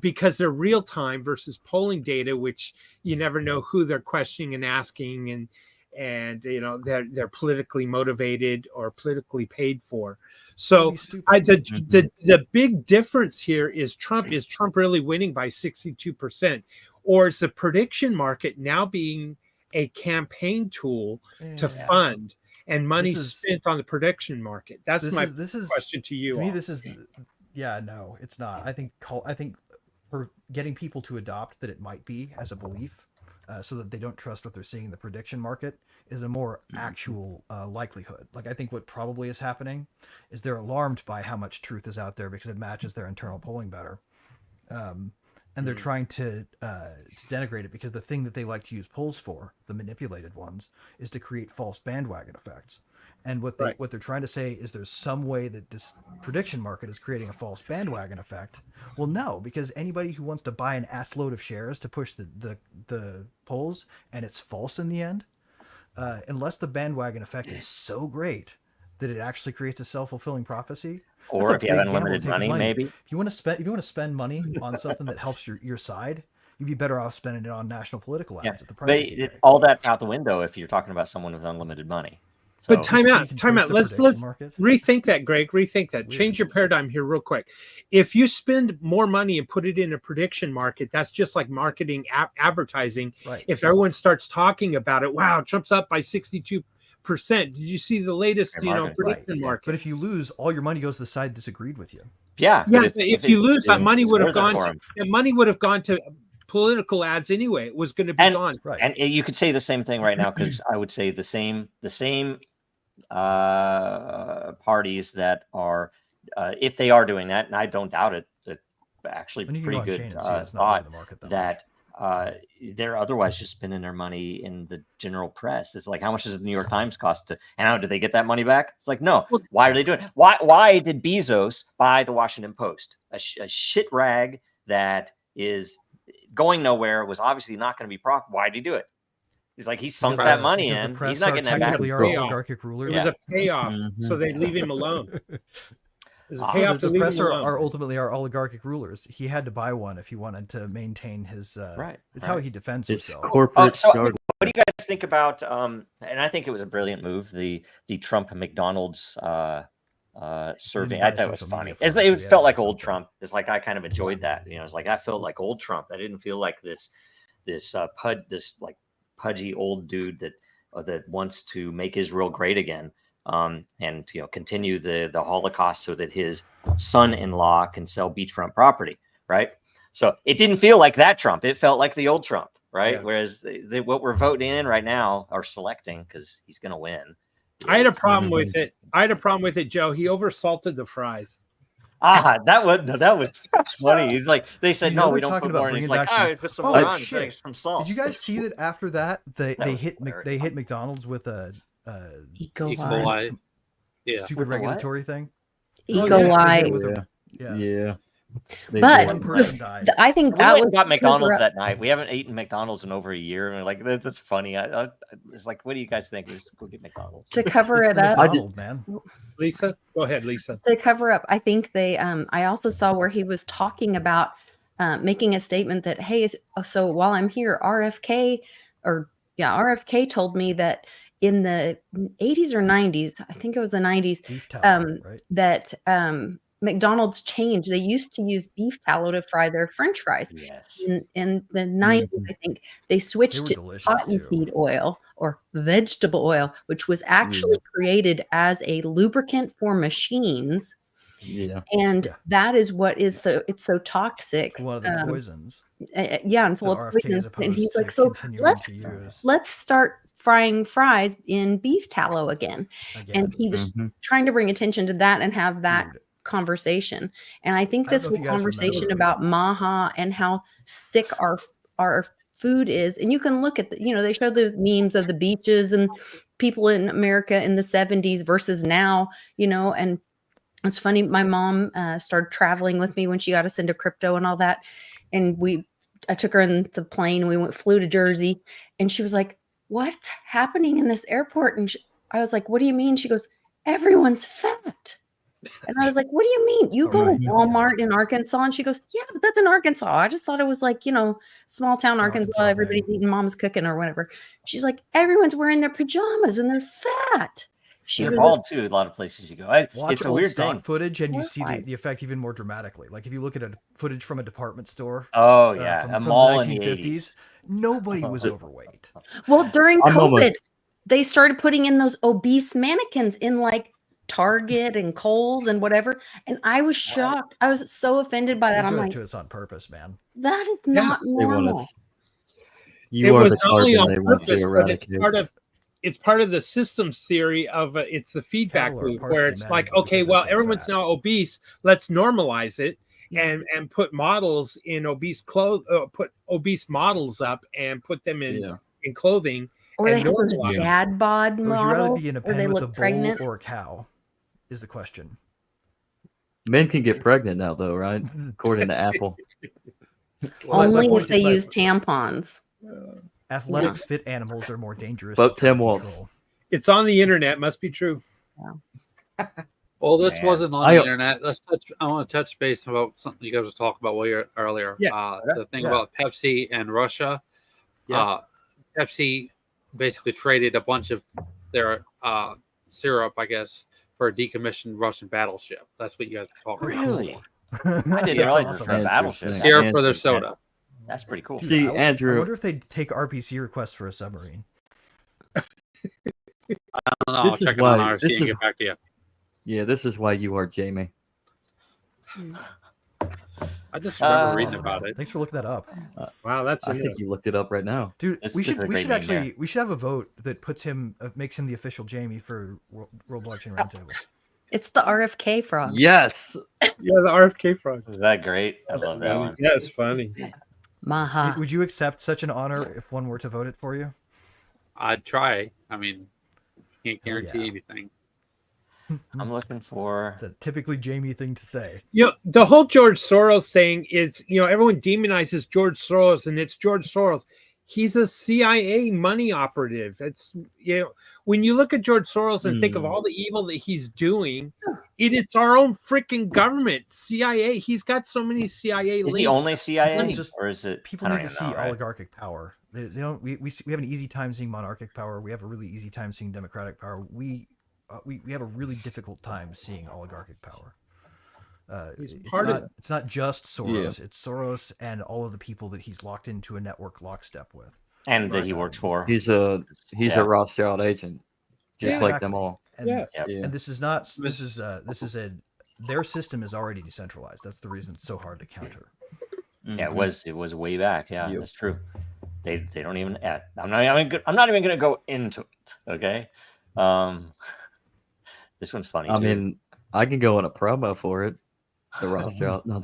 Because they're real time versus polling data, which you never know who they're questioning and asking, and they're politically motivated or politically paid for. So the big difference here is Trump really winning by 62%, or is the prediction market now being a campaign tool to fund and money spent on the prediction market? That's my question to you. To me, this is no, it's not. I think for getting people to adopt that it might be as a belief, so that they don't trust what they're seeing in the prediction market, is a more actual likelihood. Like, I think what probably is happening is they're alarmed by how much truth is out there because it matches their internal polling better. And they're trying to denigrate it because the thing that they like to use polls for, the manipulated ones, is to create false bandwagon effects. And what they're trying to say is there's some way that this prediction market is creating a false bandwagon effect. Well, no, because anybody who wants to buy an ass load of shares to push the polls and it's false in the end, unless the bandwagon effect is so great that it actually creates a self-fulfilling prophecy. Or if you have unlimited money, maybe. If you want to spend money on something that helps your side, you'd be better off spending it on national political ads at the price. All that's out the window if you're talking about someone with unlimited money. So, but time out. Let's rethink that, Greg. Rethink that. Change your paradigm here real quick. If you spend more money and put it in a prediction market, that's just like marketing, advertising. Right. If everyone starts talking about it, wow, Trump's up by 62%. Did you see the latest, prediction market? But if you lose, all your money goes to the side disagreed with you. Yeah. If you lose, that money would have gone to political ads anyway. It was going to be gone. Right. And you could say the same thing right now, because I would say the same parties that are, if they are doing that, and I don't doubt it, that actually pretty good thought that they're otherwise just spending their money in the general press. It's like, how much does the New York Times cost to, and how do they get that money back? It's like, no. Why are they doing it? Why did Bezos buy the Washington Post, a shit rag that is going nowhere, was obviously not going to be profitable? Why did he do it? He's like, he sunk that money in. He's not getting that back. Oligarchic rulers. It was a payoff, so they leave him alone. The press are ultimately our oligarchic rulers. He had to buy one if he wanted to maintain his. It's how he defends himself. Corporate. So, what do you guys think about? And I think it was a brilliant move. The Trump McDonald's survey. I thought it was funny. It felt like old Trump. It's like I kind of enjoyed that. It's like I felt like old Trump. I didn't feel like this pudgy old dude that wants to make Israel great again. And continue the Holocaust so that his son-in-law can sell beachfront property, right? So it didn't feel like that Trump. It felt like the old Trump, right? Yeah. Whereas what we're voting in right now, or selecting, because he's going to win. I had a problem with it. Joe. He oversalted the fries. That was funny. He's like, they said, You know no, we they're don't talking put about more. And he's bringing like, back oh, the- put some Oh, more on. shit. Like, some salt. Did you guys see that after that they was hit hilarious. they hit McDonald's with a E. E. coli. coli. Yeah. stupid With the what? regulatory thing? E. Oh, yeah. They coli. hit it with a- Yeah. They But did. one person died. I think We that went was and got to McDonald's cover up- that night. We haven't eaten McDonald's in over a year. And we're like, that's funny. It's like, what do you guys think? Let's go get McDonald's. to cover It's it the up. McDonald's, man. Lisa, go ahead, Lisa. To cover up, I think they. I also saw where he was talking about making a statement that, hey, so while I'm here, RFK told me that in the 80s or 90s, I think it was the 90s, Beef tallow, right? that McDonald's changed. They used to use beef tallow to fry their French fries. Yes. In the 90s, I think they switched were to delicious, cottonseed too. oil or vegetable oil, which was actually created as a lubricant for machines. Yeah. And Yeah. that is what is it's so toxic. One of the poisons. Yeah, and full that of RFK poison. is And opposed he's to like, so continuing to use let's start frying fries in beef tallow again. again. And he was Mhm. trying to bring attention to that and have that Dude. conversation. And I think I don't this know if whole you guys conversation remember. about Maha and how sick our food is, and you can look at they show the memes of the beaches and people in America in the 70s versus now, and it's funny. My mom started traveling with me when she got us into crypto and all that, and I took her in the plane. We flew to Jersey, and she was like, "What's happening in this airport?" And I was like, "What do you mean?" She goes, "Everyone's fat." And I was like, "What do you mean? You Oh, go right. to Yeah. Walmart in Arkansas?" And she goes, "Yeah, but that's in Arkansas. I just thought it was like, small town Arkansas. Arkansas Everybody's thing. eating mom's cooking or whatever." She's like, "Everyone's wearing their pajamas and they're fat." She They're was bald too. A lot of places you go. Watch It's a old weird stock thing. footage and you see Horrified. the effect even more dramatically. Like if you look at a footage from a department store Oh yeah, from a the mall in the 1950s, 80s. nobody was overweight. Well, during I'm COVID, almost- they started putting in those obese mannequins in like Target and Kohl's and whatever. And I was shocked. I was so offended by They that. I'm do it like, to us on purpose, man. that is not They want normal. us. You are the not only carbon on they want purpose, to but eradicate. it's part of the systems theory of it's the feedback Cattle are loop partially where it's like, managed okay, because well, they're so everyone's fat. now obese. Let's normalize it Yeah. and put models in obese put obese models up and put them in clothing. Or they and have those normalize it. dad bod Would you rather models be in a where pen they with a look bull pregnant. or a cow? Is the question. Men can get pregnant now, though, right? According to Apple. Only Well, if they but- use tampons. Athletic, Yeah. fit animals are more dangerous. Vote to try to Tim Walz. control. It's on the internet. Must be true. Well, this Man. wasn't on the internet. I want to touch base about something you guys were talking about earlier. Yeah. The thing Yeah. about Pepsi and Russia. Yes. Pepsi basically traded a bunch of their syrup, I guess, for a decommissioned Russian battleship. That's what you guys were talking Really? That's I didn't awesome. realize it was for a battleship. Interesting. about. Syrup for their Interesting. soda. That's pretty cool. See, I Andrew, wonder if they'd take RPC requests for a submarine. I don't know. I'll This is check it on why- RC this and is- get back to you. yeah, this is why you are Jamie. I just remember reading Awesome, about man. it. Thanks for looking that up, Wow, that's I think you looked it up right now. dude. This we is should a we great should name actually we should have a vote that puts him makes him the official Jamie for World Blockchain Roundtable. It's the RFK frog. Yes. yeah, the RFK frog. Is that great? I love that one. Yeah, it's funny. Maha. Would you accept such an honor if one were to vote it for you? I'd try. I mean, can't Oh, yeah. guarantee anything. I'm looking for. It's a typically Jamie thing to say. The whole George Soros thing is, everyone demonizes George Soros, and it's George Soros. He's a CIA money operative. It's when you look at George Soros and think of all the evil that he's doing, it's our own freaking government, CIA. He's got so many CIA. Is links. he only CIA, Just- or is it? People I need don't to even see know, right? oligarchic power. They don't. We have an easy time seeing monarchic power. We have a really easy time seeing democratic power. We have a really difficult time seeing oligarchic power. It's not just Soros. It's Soros and all of the people that he's locked into a network lockstep with. And that he works for. He's a Yeah. Rothschild agent, just Yeah. like them all. And, Yeah. Yeah. and this is their system is already decentralized. That's the reason it's so hard to counter. Yeah, it was way back. Yeah, Yep. that's true. They don't even. I'm not even going to go into it. Okay. This one's funny. I too. mean, I can go on a promo for it. The Rothschild. No,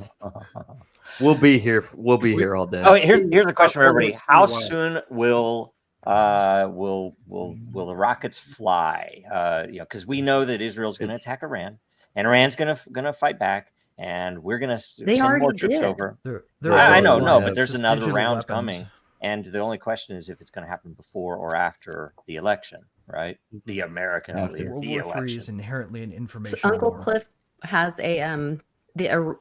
we'll be here. We'll be here all day. Oh, here's a question for everybody. How Wow. soon will the rockets fly? Because we know that Israel's going to attack Iran, and Iran's going to fight back, and we're going to They send more already troops did. over. They're I already know, flying but out there's just another digital round weapons. coming, and the only question is if it's going to happen before or after the election, right? The American After. World the War III election. is inherently an So information Uncle war. Cliff has the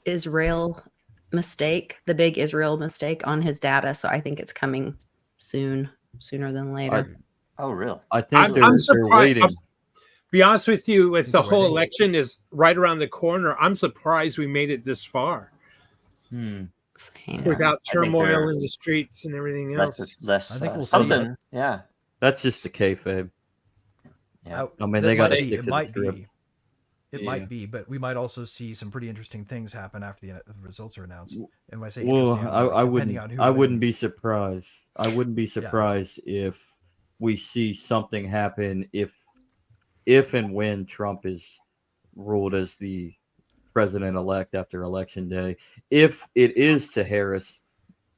Israel mistake, the big Israel mistake on his data. So I think it's coming sooner than later. Oh, really? I think I'm they're surprised. waiting. Be honest with you, with the They're whole waiting. election is right around the corner. I'm surprised we made it this far Same. without I think turmoil they're in the streets and everything else. less I think we'll see something. Yeah. That's just the kayfabe. Yeah. I mean, That they got to might be- stick it to the might script. be. It Yeah. might be, but we might also see some pretty interesting things happen after the results are announced. And when I say Well, interesting, I depending wouldn't. on who I wouldn't be wins. surprised. I wouldn't be surprised if we see something happen if and when Trump is ruled as the president-elect after Election Day. If it is to Harris,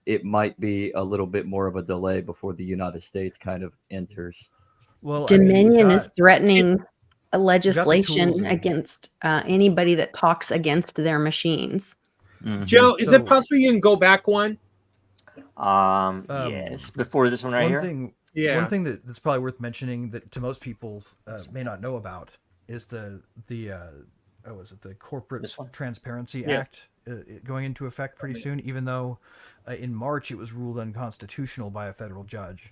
it might be a little bit more of a delay before the United States kind of enters. Well, I mean, we've Dominion is got- threatening a tools legislation and- against anybody that talks against their machines. Mhm. Joe, is So- it possible you can go back one? Yes. Before this one right here. One thing that's probably worth mentioning that to most people may not know about is the Corporate This one? Transparency Yeah. Act going into effect pretty soon. Even though in March it was ruled unconstitutional by a federal judge,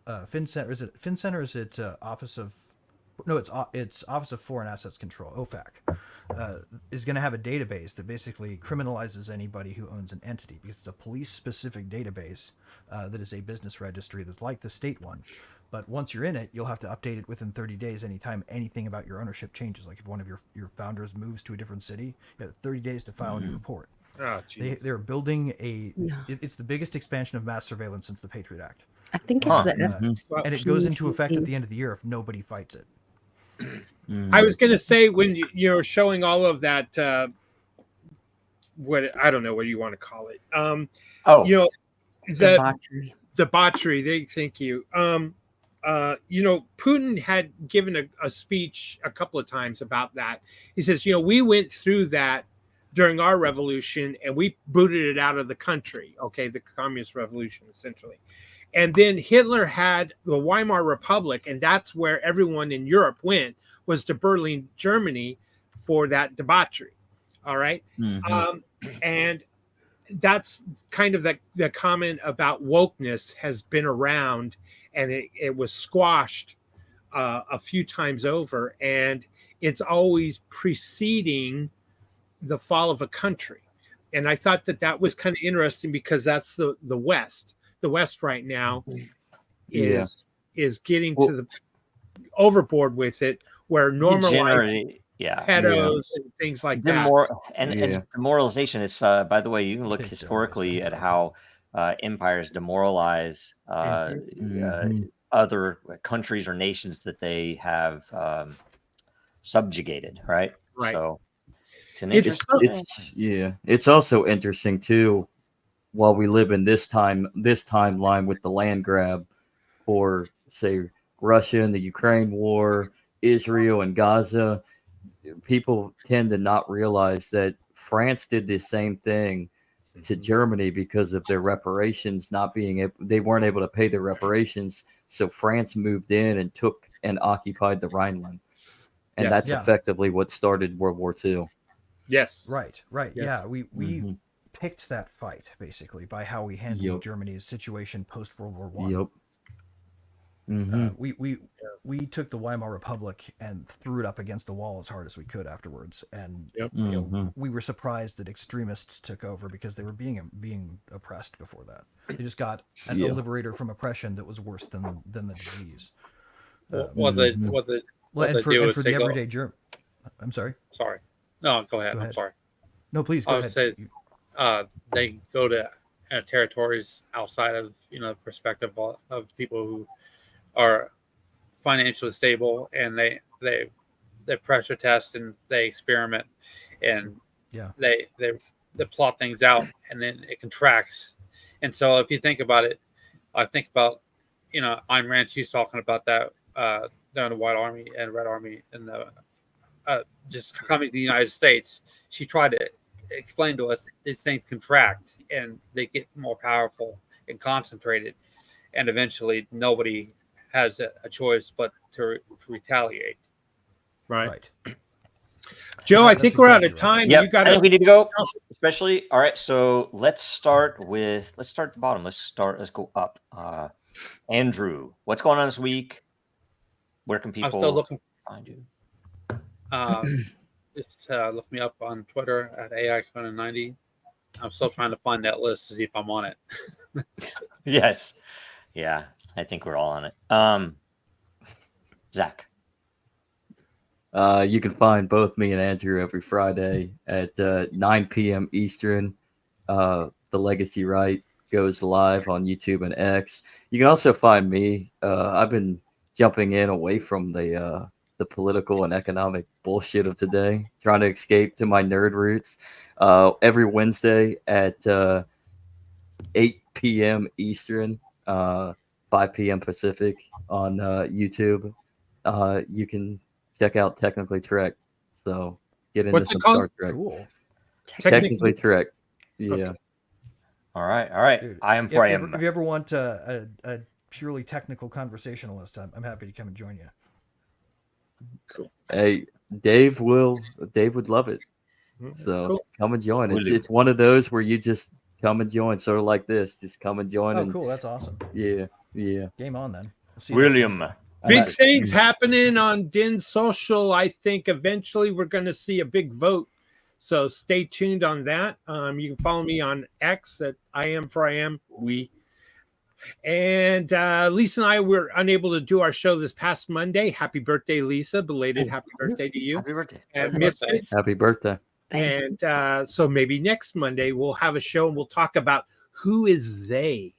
FinCenter is it FinCenter or is it Office of no it's Office of Foreign Assets Control, OFAC, is going to have a database that basically criminalizes anybody who owns an entity, because it's a police specific database that is a business registry that's like the state one. But once you're in it, you'll have to update it within 30 days anytime anything about your ownership changes. Like if one of your founders moves to a different city, you have 30 days to file a new report. Oh, geez. They're building Yeah. it's the biggest expansion of mass surveillance since the Patriot Act. I think it's Huh. the And it goes into effect at FTC. the end of the year if nobody fights it. I was going to say when you're showing all of that, what I don't know what you want to call it. You know, the Debauchery. debauchery. Thank you. Putin had given a speech a couple of times about that. He says, we went through that during our revolution and we booted it out of the country. Okay, the communist revolution, essentially. And then Hitler had the Weimar Republic, and that's where everyone in Europe went, was to Berlin, Germany, for that debauchery. All right. And that's kind of the comment about wokeness has been around, and it was squashed a few times over, and it's always preceding the fall of a country. And I thought that was kind of interesting because that's the West. The West right now is getting to the overboard with it, where normalizing pedos and things like that. And demoralization is, by the way, you can look historically at how empires demoralize other countries or nations that they have subjugated, right? Right. So it's also interesting too, while we live in this timeline with the land grab for, say, Russia and the Ukraine war, Israel and Gaza, people tend to not realize that France did the same thing to Germany because of their reparations they weren't able to pay their reparations, so France moved in and took and occupied the Rhineland, and that's effectively what started World War II. Yes. Right. Yes. Yeah, we picked that fight basically by how we handled Germany's situation post World War I. We took the Weimar Republic and threw it up against the wall as hard as we could afterwards, and we were surprised that extremists took over because they were being oppressed before that. They just got a liberator from oppression that was worse than the disease. What they do is the everyday German. I'm sorry. Sorry. No, go ahead. I'm sorry. No, please go ahead. Say, they go to territories outside of the perspective of people who are financially stable, and they they pressure test and they experiment, and Yeah. they plot things out, and then it contracts. And so if you think about it, I think about, Ayn Rand. She's talking about that down the White Army and Red Army and the just coming to the United States. She tried to explain to us these things contract and they get more powerful and concentrated, and eventually nobody has a choice but to retaliate. Right. Right. Joe, I That's think we're out of exactly right. time. Yeah, You got I think to. we need to go. Especially, all right. So let's start at the bottom. Let's go up. Andrew, what's going on this week? Where can I'm still people looking. find you? Just look me up on Twitter at AIConan90. I'm still trying to find that list to see if I'm on it. Yes. Yeah, I think we're all on it. Zach. You can find both me and Andrew every Friday at 9 p.m. Eastern. The Legacy Right goes live on YouTube and X. You can also find me. I've been jumping in away from the political and economic bullshit of today, trying to escape to my nerd roots. Every Wednesday at 8 p.m. Eastern, 5 p.m. Pacific on YouTube. You can check out Technically Correct. So get into What's it some called? Star Trek. Cool. Technically Correct. Yeah. Okay. All right. Dude, I am if Graham. you ever want a purely technical conversationalist, I'm happy to come and join you. Hey, Dave would love it. So Cool. come and join. Will It's do. it's one of those where you just come and join, sort of like this. Just come and join. Oh, and cool. That's awesome. Yeah. Game on then. I'll see you next William. Wednesday. Big Alright. things happening on Den.Social. I think eventually we're going to see a big vote. So stay tuned on that. You can follow me on X at I am for I am. And Lisa and I were unable to do our show this past Monday. Happy birthday, Lisa. Belated happy birthday to you. Happy birthday. And Happy missed birthday. it. Happy birthday. Thank And so maybe next Monday we'll have a show and we'll talk about who is they.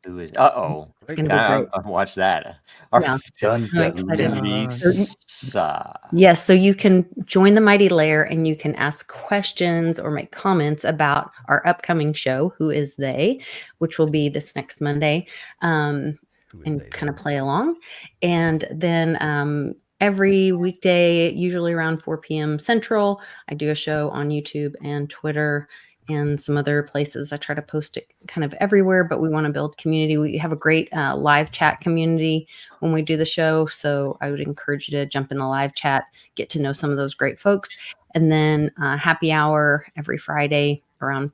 Who is? Uh-oh. It's gonna be great. I'll watch that. All Yeah. right. Dun, I'm excited. Lisa. Yes, so you can join the Mighty Lair and you can ask questions or make comments about our upcoming show, Who Is They, which will be this next Monday, Who is and they? kind of play along. And then every weekday, usually around 4 p.m. Central, I do a show on YouTube and Twitter and some other places. I try to post it kind of everywhere, but we want to build community. We have a great live chat community when we do the show. So I would encourage you to jump in the live chat, get to know some of those great folks. And then happy hour every Friday around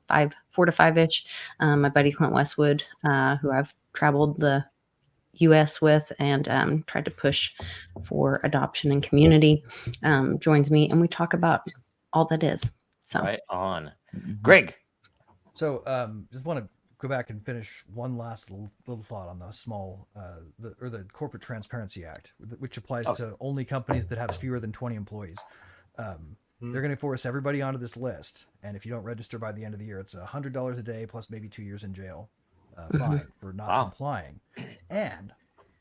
4 to 5-ish. My buddy Clint Westwood, who I've traveled the U.S. with and tried to push for adoption and community, joins me, and we talk about all that is. So Right on. Greg. So just want to go back and finish one last little thought on the the Corporate Transparency Act, which applies to only companies that have fewer than 20 employees. They're going to force everybody onto this list, and if you don't register by the end of the year, it's $100 a day plus maybe 2 years in jail fine for not complying. And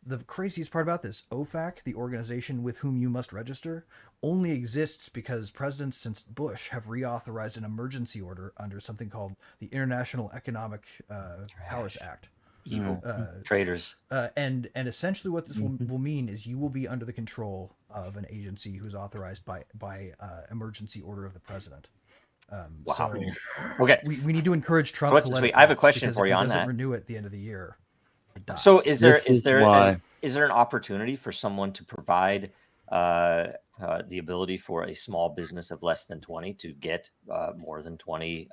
the craziest part about this, OFAC, the organization with whom you must register, only exists because presidents since Bush have reauthorized an emergency order under something called the International Economic Powers Act. Evil traders. And essentially what this will mean is you will be under the control of an agency who's authorized by emergency order of the president. So Okay. we need to encourage Trump So to let it I have a pass, question because for if you he on doesn't that. renew it at the end of the year, it dies. So is there why. an opportunity for someone to provide the ability for a small business of less than 20 to get more than 20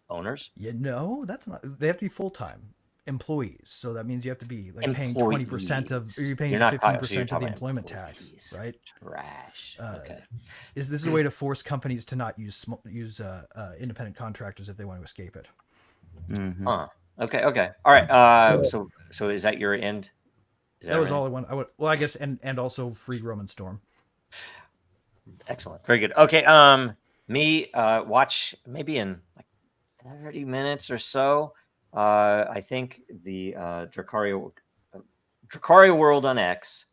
owners? No, that's not. They have to be full-time employees. So that means you have to be like paying 20% of, or you're paying 15% of the employment tax, right? Trash. Okay. This is a way to force companies to not use independent contractors if they want to escape it. Huh. Okay. All right. So is that your end? That was all I wanted. Well, I guess, and also free Roman Storm. Excellent. Very good. Okay. Me watch maybe in like 30 minutes or so. I think the Dracaria World on X.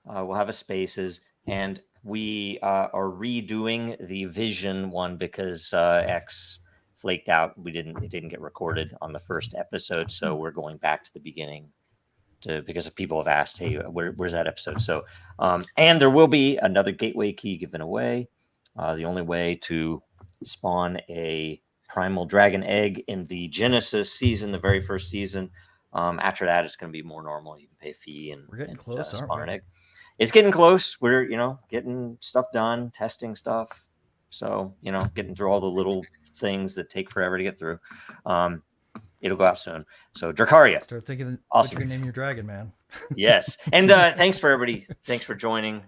We'll have a Spaces, and we are redoing the Vision one because X flaked out. It didn't get recorded on the first episode, so we're going back to the beginning because people have asked, hey, where's that episode? So, and there will be another gateway key given away. The only way to spawn a primal dragon egg in the Genesis season, the very first season. After that, it's going to be more normal. You can pay a fee and We're getting close, aren't spawn we? an egg. It's getting close. We're getting stuff done, testing stuff. So getting through all the little things that take forever to get through. It'll go out soon. So Dracaria. Start thinking Awesome. what you're gonna name your dragon, man. Yes. And thanks for everybody. Thanks for joining.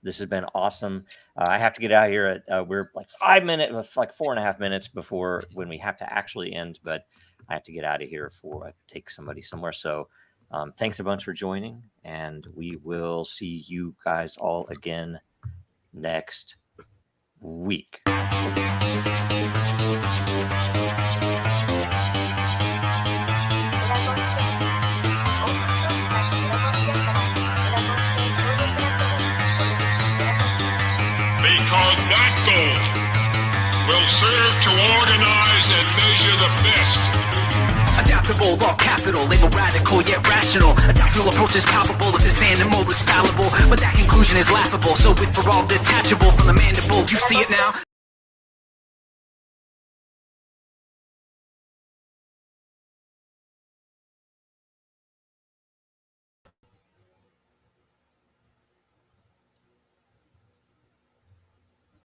This has been awesome. I have to get out here at we're like 5 minutes, like 4.5 minutes before when we have to actually end, but I have to get out of here for take somebody somewhere. So thanks a bunch for joining, and we will see you guys all again next week. Because that goal will serve to organize and measure the best. Adaptable, all capital, label radical yet rational. A tactical approach is palpable if this animal is fallible, but that conclusion is laughable. So with for all detachable from the mandible, you see it now.